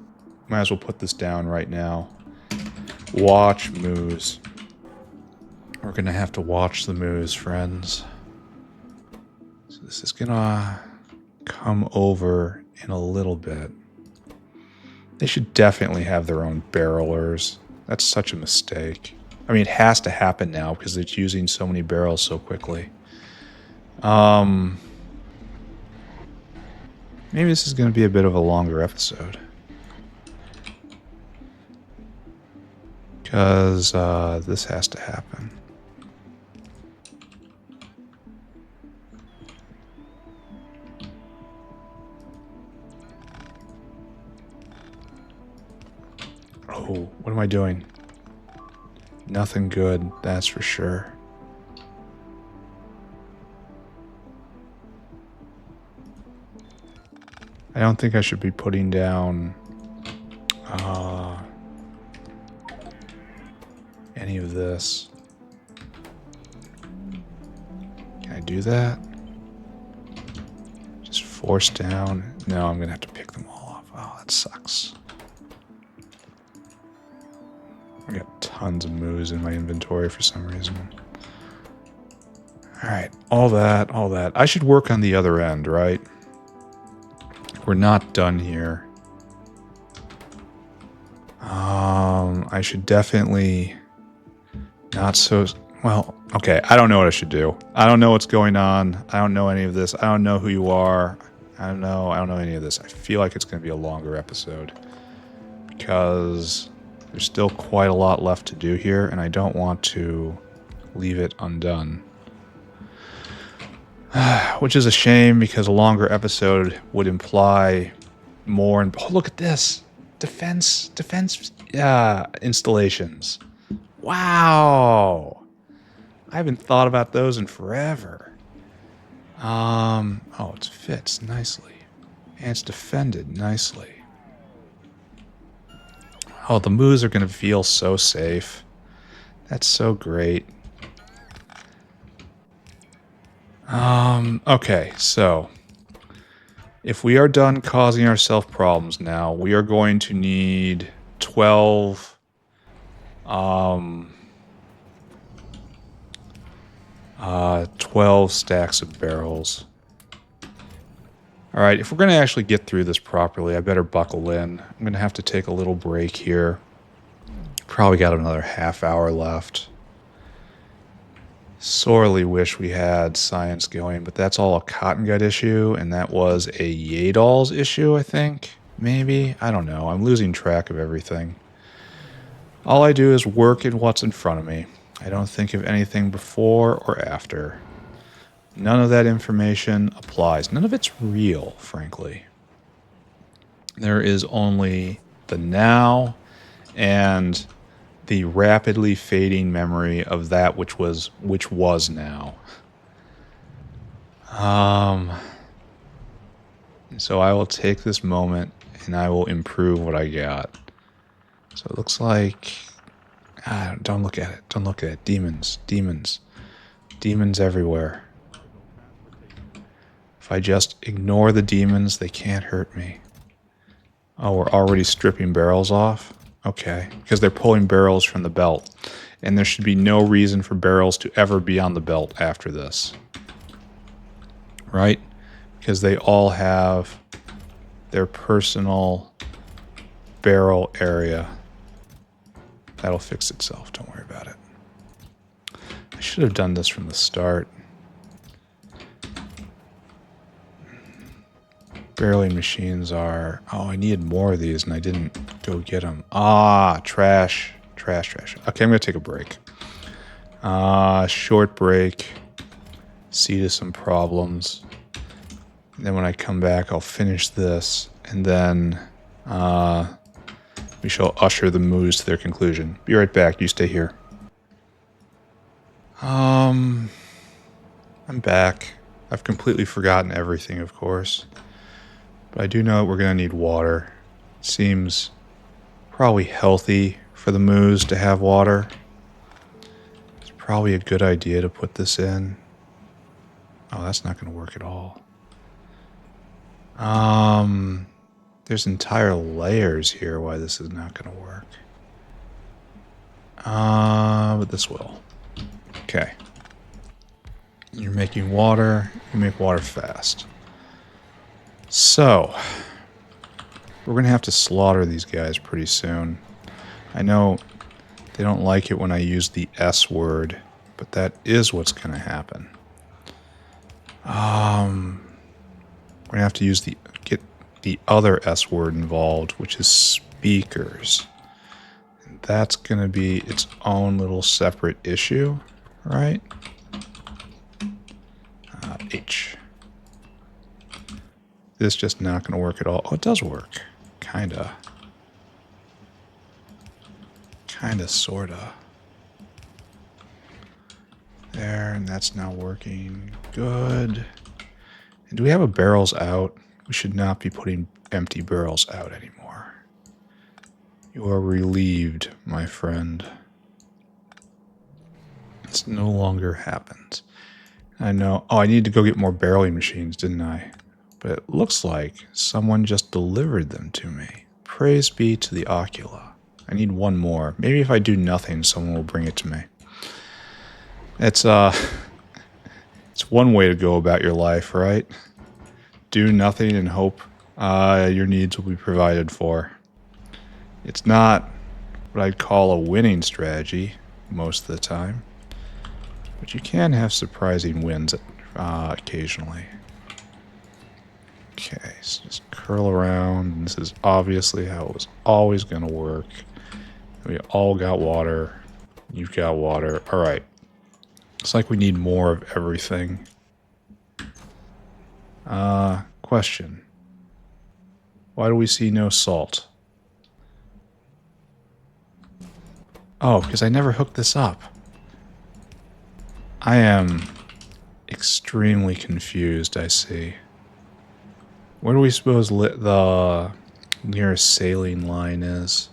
Might as well put this down right now. Watch moos. We're going to have to watch the moos, friends. So this is going to come over in a little bit. They should definitely have their own barrelers. That's such a mistake. I mean, it has to happen now because it's using so many barrels so quickly. Maybe this is going to be a bit of a longer episode. Because this has to happen. Oh, what am I doing? Nothing good, that's for sure. I don't think I should be putting down any of this. Can I do that? Just force down No, I'm going to have to pick them all off. Oh, that sucks. I got tons of moos in my inventory for some reason. Alright, all that, all that. I should work on the other end, right? We're not done here. I should definitely not so... Well, okay, I don't know what I should do. I don't know what's going on. I don't know any of this. I don't know who you are. I don't know any of this. I feel like it's going to be a longer episode because there's still quite a lot left to do here, and I don't want to leave it undone. Which is a shame because a longer episode would imply more. And oh, look at this defense installations. Wow, I haven't thought about those in forever. Oh, it fits nicely, and it's defended nicely. Oh, the moos are gonna feel so safe. That's so great. Okay, so if we are done causing ourselves problems now, we are going to need 12 12 stacks of barrels. Alright, if we're going to actually get through this properly, I better buckle in. I'm going to have to take a little break here. Probably got another half hour left. Sorely wish we had science going, but that's all a cotton gut issue, and that was a Yeeeep's issue, I think. Maybe? I don't know. I'm losing track of everything. All I do is work in what's in front of me. I don't think of anything before or after. None of that information applies. None of it's real, frankly. There is only the now and the rapidly fading memory of that which was now. So I will take this moment and I will improve what I got. So it looks like... don't look at it. Don't look at it. Demons. Demons. Demons everywhere. If I just ignore the demons, they can't hurt me. Oh, we're already stripping barrels off? Okay, because they're pulling barrels from the belt. And there should be no reason for barrels to ever be on the belt after this. Right? Because they all have their personal barrel area. That'll fix itself, don't worry about it. I should have done this from the start. Barreling machines are... Oh, I needed more of these and I didn't go get them. Ah, trash. Trash, trash. Okay, I'm going to take a break. Short break. See to some problems. And then when I come back, I'll finish this. And then we shall usher the moos to their conclusion. Be right back. You stay here. I'm back. I've completely forgotten everything, of course. But I do know we're going to need water. It seems probably healthy for the moos to have water. It's probably a good idea to put this in. Oh, that's not going to work at all. There's entire layers here why this is not going to work. But this will. Okay. You're making water. You make water fast. So, we're going to have to slaughter these guys pretty soon. I know they don't like it when I use the S word, but that is what's going to happen. We're going to have to use get the other S word involved, which is speakers. And that's going to be its own little separate issue, right? H. This is just not going to work at all. Oh, it does work. Kinda. Kinda, sorta. There, and that's now working. Good. And do we have a barrels out? We should not be putting empty barrels out anymore. You are relieved, my friend. This no longer happens. I know. Oh, I need to go get more barreling machines, didn't I? But it looks like someone just delivered them to me. Praise be to the Ocula. I need one more. Maybe if I do nothing, someone will bring it to me. It's one way to go about your life, right? Do nothing and hope your needs will be provided for. It's not what I'd call a winning strategy most of the time, but you can have surprising wins occasionally. Okay, so just curl around, and this is obviously how it was always going to work. We all got water. You've got water. All right. Looks like we need more of everything. Question. Why do we see no salt? Oh, because I never hooked this up. I am extremely confused, I see. Where do we suppose the nearest saline line is?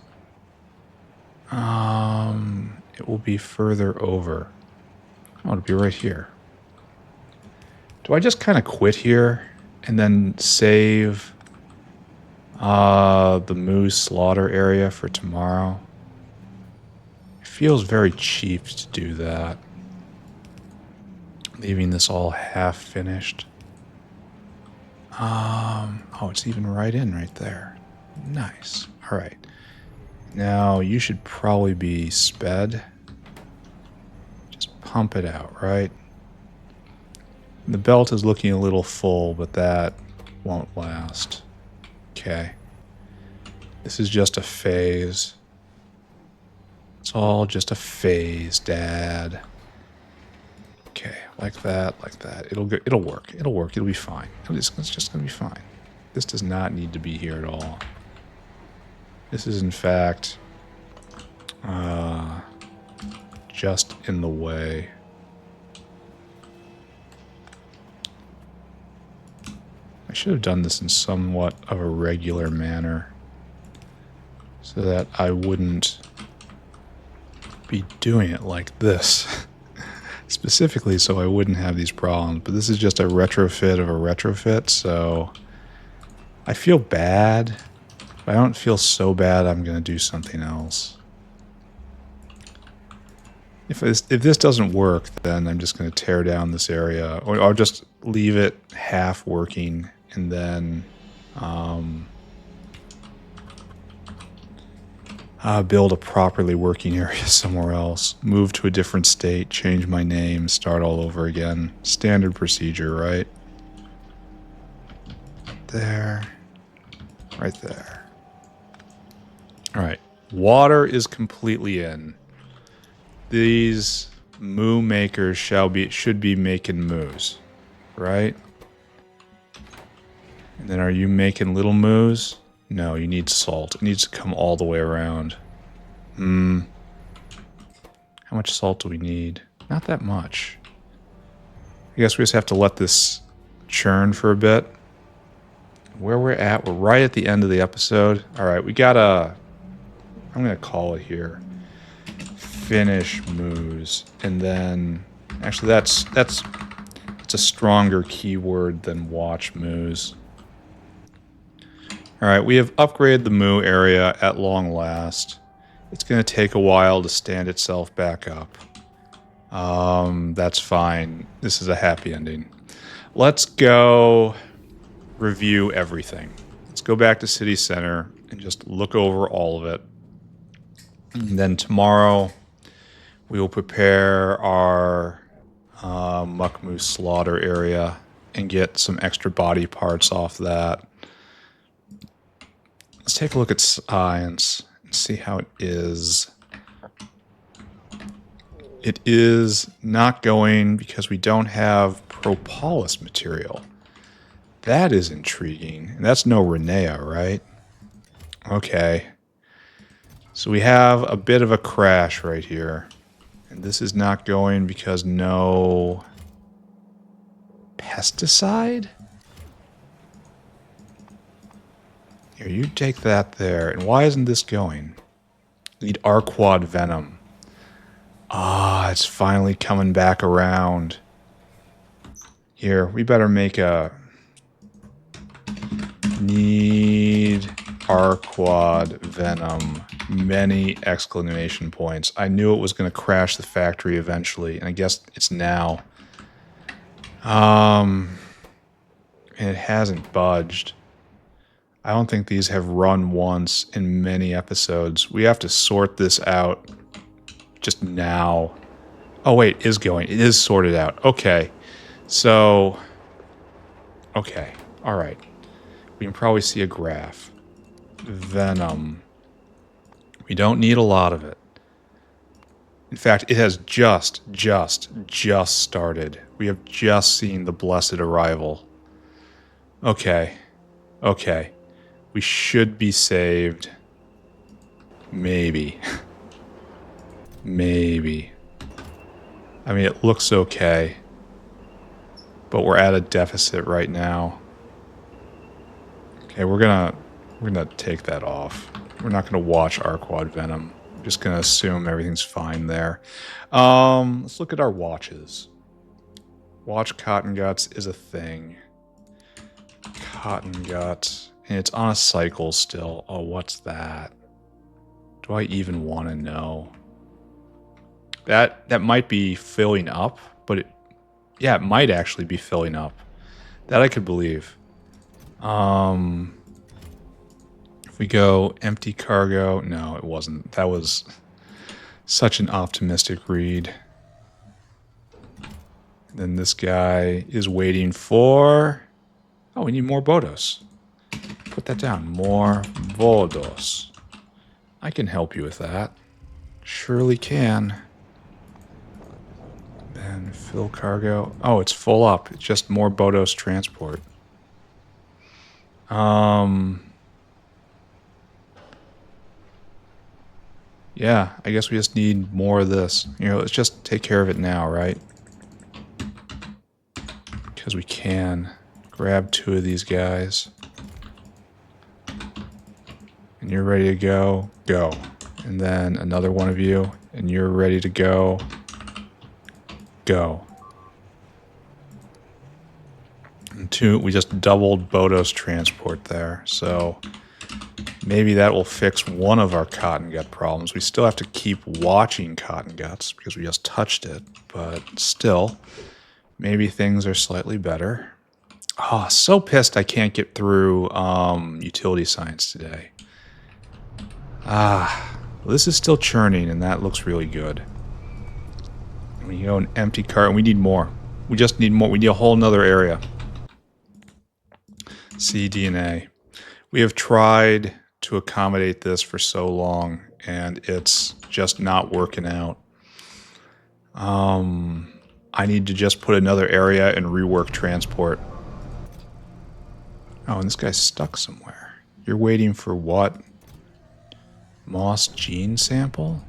It will be further over. Oh, it'll be right here. Do I just kind of quit here and then save the Moos slaughter area for tomorrow? It feels very cheap to do that. Leaving this all half finished. Oh, it's even right in right there. Nice. All right. Now, you should probably be sped. Just pump it out, right? The belt is looking a little full, but that won't last. Okay. This is just a phase. It's all just a phase, Dad. Okay, like that, like that. It'll work. It'll work. It'll be fine. It's just gonna be fine. This does not need to be here at all. This is, in fact, just in the way. I should have done this in somewhat of a regular manner so that I wouldn't be doing it like this. Specifically so I wouldn't have these problems. But this is just a retrofit of a retrofit, so I feel bad. But I don't feel so bad I'm going to do something else. If this doesn't work, then I'm just going to tear down this area. Or I'll just leave it half working and then build a properly working area somewhere else. Move to a different state, change my name, start all over again. Standard procedure, right? There. Right there. Alright. Water is completely in. These moo makers should be making moos. Right? And then are you making little moos? No, you need salt. It needs to come all the way around. How much salt do we need? Not that much. I guess we just have to let this churn for a bit. Where we're right at the end of the episode. Alright, we gotta... I'm gonna call it here. Finish moos. And then... Actually, that's a stronger keyword than watch moos. Alright, we have upgraded the moo area at long last. It's going to take a while to stand itself back up. That's fine. This is a happy ending. Let's go review everything. Let's go back to City Center and just look over all of it. And then tomorrow we will prepare our Muck Moose slaughter area and get some extra body parts off that. Let's take a look at science and see how it is. It is not going because we don't have propolis material. That is intriguing. And that's no Renea, right? Okay. So we have a bit of a crash right here. And this is not going because no pesticide? Here, you take that there. And why isn't this going? Need Arqad venom. Ah, it's finally coming back around. Here, we better make a Need Arqad Venom. Many exclamation points. I knew it was going to crash the factory eventually, and I guess it's now. And it hasn't budged. I don't think these have run once in many episodes. We have to sort this out just now. Oh wait, it is going. It is sorted out. Okay. So, okay. All right. We can probably see a graph. Venom. We don't need a lot of it. In fact, it has just started. We have just seen the blessed arrival. Okay. Okay. We should be saved. Maybe. Maybe. I mean, it looks okay. But we're at a deficit right now. Okay, we're gonna take that off. We're not gonna watch Arqad Venom. We're just gonna assume everything's fine there. Let's look at our watches. Watch Cotton Guts is a thing. Cotton Guts. And it's on a cycle still. Oh, what's that? Do I even want to know? That might be filling up, but it might actually be filling up. That I could believe. If we go empty cargo, no, it wasn't. That was such an optimistic read. And then this guy is waiting for... Oh, we need more Bodos. Put that down. More Bodos. I can help you with that. Surely can. Then fill cargo. Oh, it's full up. It's just more Bodos transport. Yeah, I guess we just need more of this. You know, let's just take care of it now, right? Because we can. Grab 2 of these guys. And you're ready to go. Go. And then another one of you. And you're ready to go. Go. And 2, we just doubled Bodos transport there. So maybe that will fix one of our cotton gut problems. We still have to keep watching cotton guts because we just touched it. But still, maybe things are slightly better. Oh, so pissed I can't get through utility science today. Well, this is still churning, and that looks really good. We go an empty cart, and we need more. We just need more. We need a whole nother area. cDNA. We have tried to accommodate this for so long, and it's just not working out. I need to just put another area and rework transport. Oh, and this guy's stuck somewhere. You're waiting for what? Moss gene sample?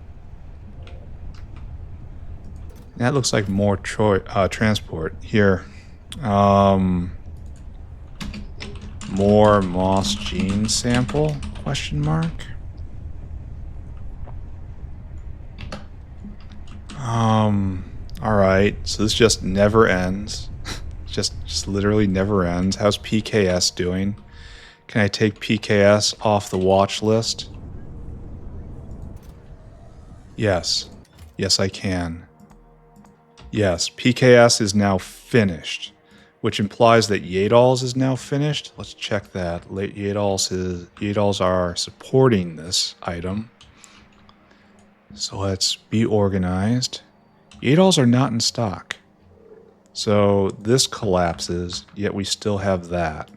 That looks like more transport. Here. More Moss gene sample? Question mark? Alright, so this just never ends. just literally never ends. How's PKS doing? Can I take PKS off the watch list? Yes. Yes, I can. Yes, PKS is now finished, which implies that Yeeeps is now finished. Let's check that. Yeeeps are supporting this item. So let's be organized. Yeeeps are not in stock. So this collapses, yet we still have that.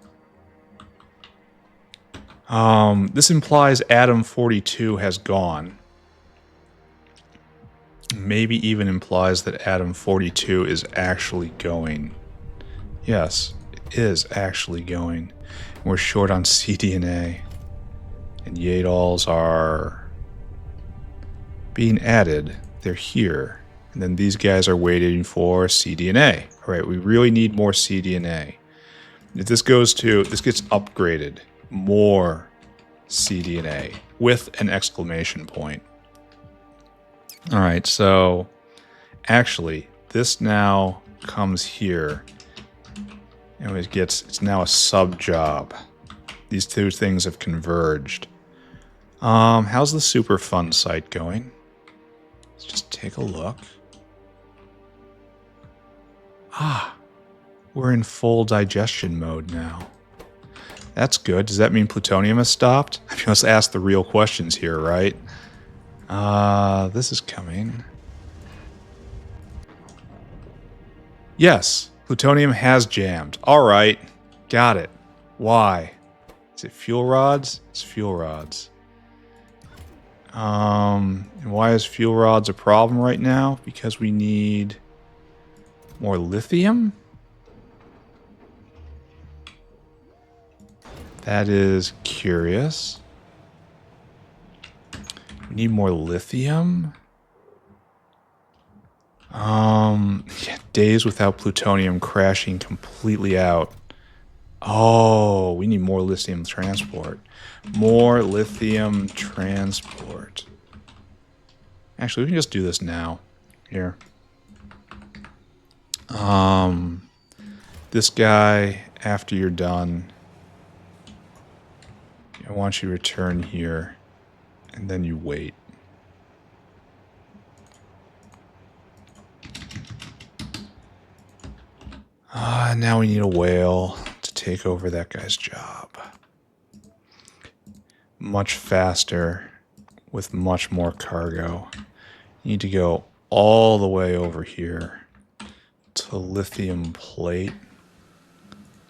This implies Atom 42 has gone. Maybe even implies that Atom 42 is actually going. Yes, it is actually going. We're short on cDNA. And Yeeeps are being added. They're here. And then these guys are waiting for cDNA. All right, we really need more cDNA. If this gets upgraded. More cDNA with an exclamation point. All right, so actually, this now comes here. And it's now a sub job. These two things have converged. How's the Superfund site going? Let's just take a look. Ah, we're in full digestion mode now. That's good. Does that mean plutonium has stopped? I mean, let's ask the real questions here, right? This is coming. Yes, plutonium has jammed. All right, got it. Why? Is it fuel rods? It's fuel rods. And why is fuel rods a problem right now? Because we need more lithium? That is curious. We need more lithium? Yeah, days without plutonium crashing completely out. Oh, we need more lithium transport. More lithium transport. Actually, we can just do this now. Here. This guy, after you're done, I want you to return here, and then you wait. Now we need a whale to take over that guy's job. Much faster, with much more cargo. You need to go all the way over here to lithium plate.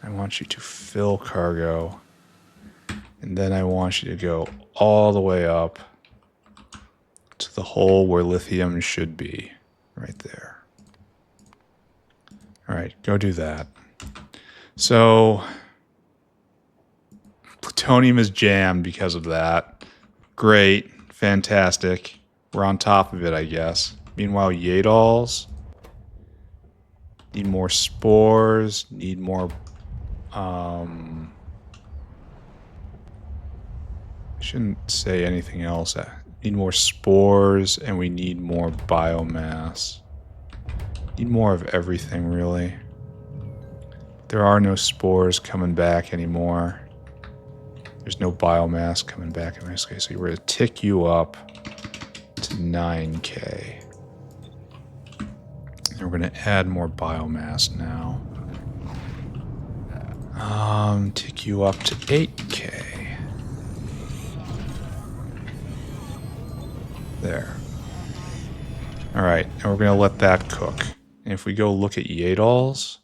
I want you to fill cargo. And then I want you to go all the way up to the hole where lithium should be. Right there. All right, go do that. So, plutonium is jammed because of that. Great. Fantastic. We're on top of it, I guess. Meanwhile, Yeeeps need more spores, need more... I shouldn't say anything else. Need more spores, and we need more biomass. Need more of everything, really. There are no spores coming back anymore. There's no biomass coming back in this case. So we're going to tick you up to 9K. And we're going to add more biomass now. Tick you up to 8K. There. Alright, and we're going to let that cook. And if we go look at Yeeeps,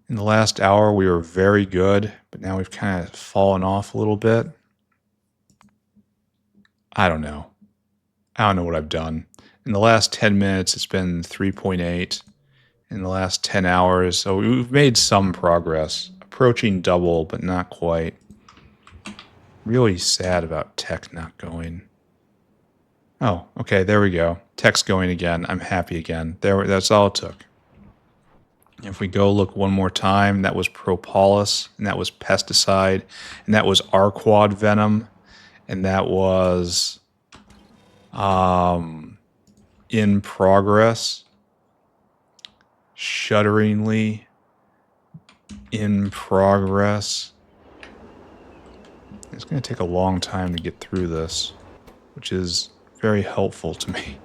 in the last hour we were very good, but now we've kind of fallen off a little bit. I don't know. I don't know what I've done. In the last 10 minutes, it's been 3.8. In the last 10 hours, so we've made some progress. Approaching double, but not quite. Really sad about tech not going. Oh, okay, there we go. Tech's going again. I'm happy again. That's all it took. If we go look one more time, that was propolis, and that was pesticide, and that was Arqad venom, and that was in progress. Shudderingly in progress. It's going to take a long time to get through this, which is very helpful to me.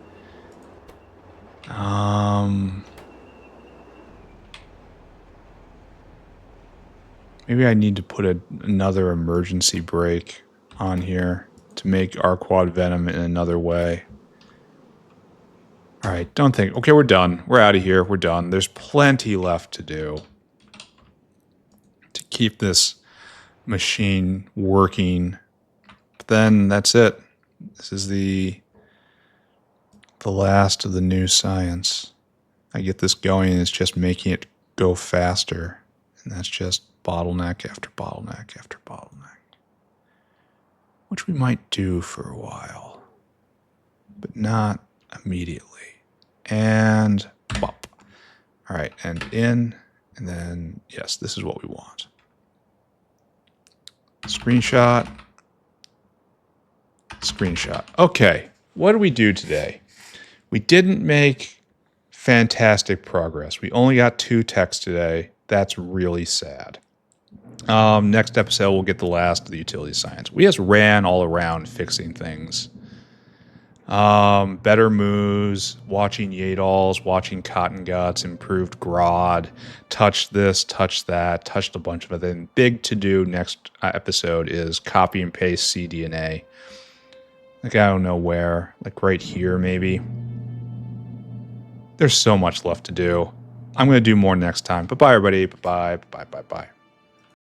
Maybe I need to put another emergency brake on here to make Arqad venom in another way. All right, don't think. Okay, we're done. We're out of here. We're done. There's plenty left to do to keep this machine working. But then that's it. This is the last of the new science. I get this going, and it's just making it go faster. And that's just bottleneck after bottleneck after bottleneck. Which we might do for a while. But not immediately. And bop. All right, and in, and then, yes, this is what we want. Screenshot. Screenshot. Okay, what did we do today? We didn't make fantastic progress. We only got 2 texts today. That's really sad. Next episode, we'll get the last of the utility science. We just ran all around fixing things. Better moves, watching Yeeeps, watching Cotton Guts, improved Grodd, touch this, touch that, touched a bunch of it. Then big to do next episode is copy and paste cDNA. Like, I don't know where, like right here maybe. There's so much left to do. I'm going to do more next time. Bye-bye, everybody. Bye-bye, bye-bye, bye-bye.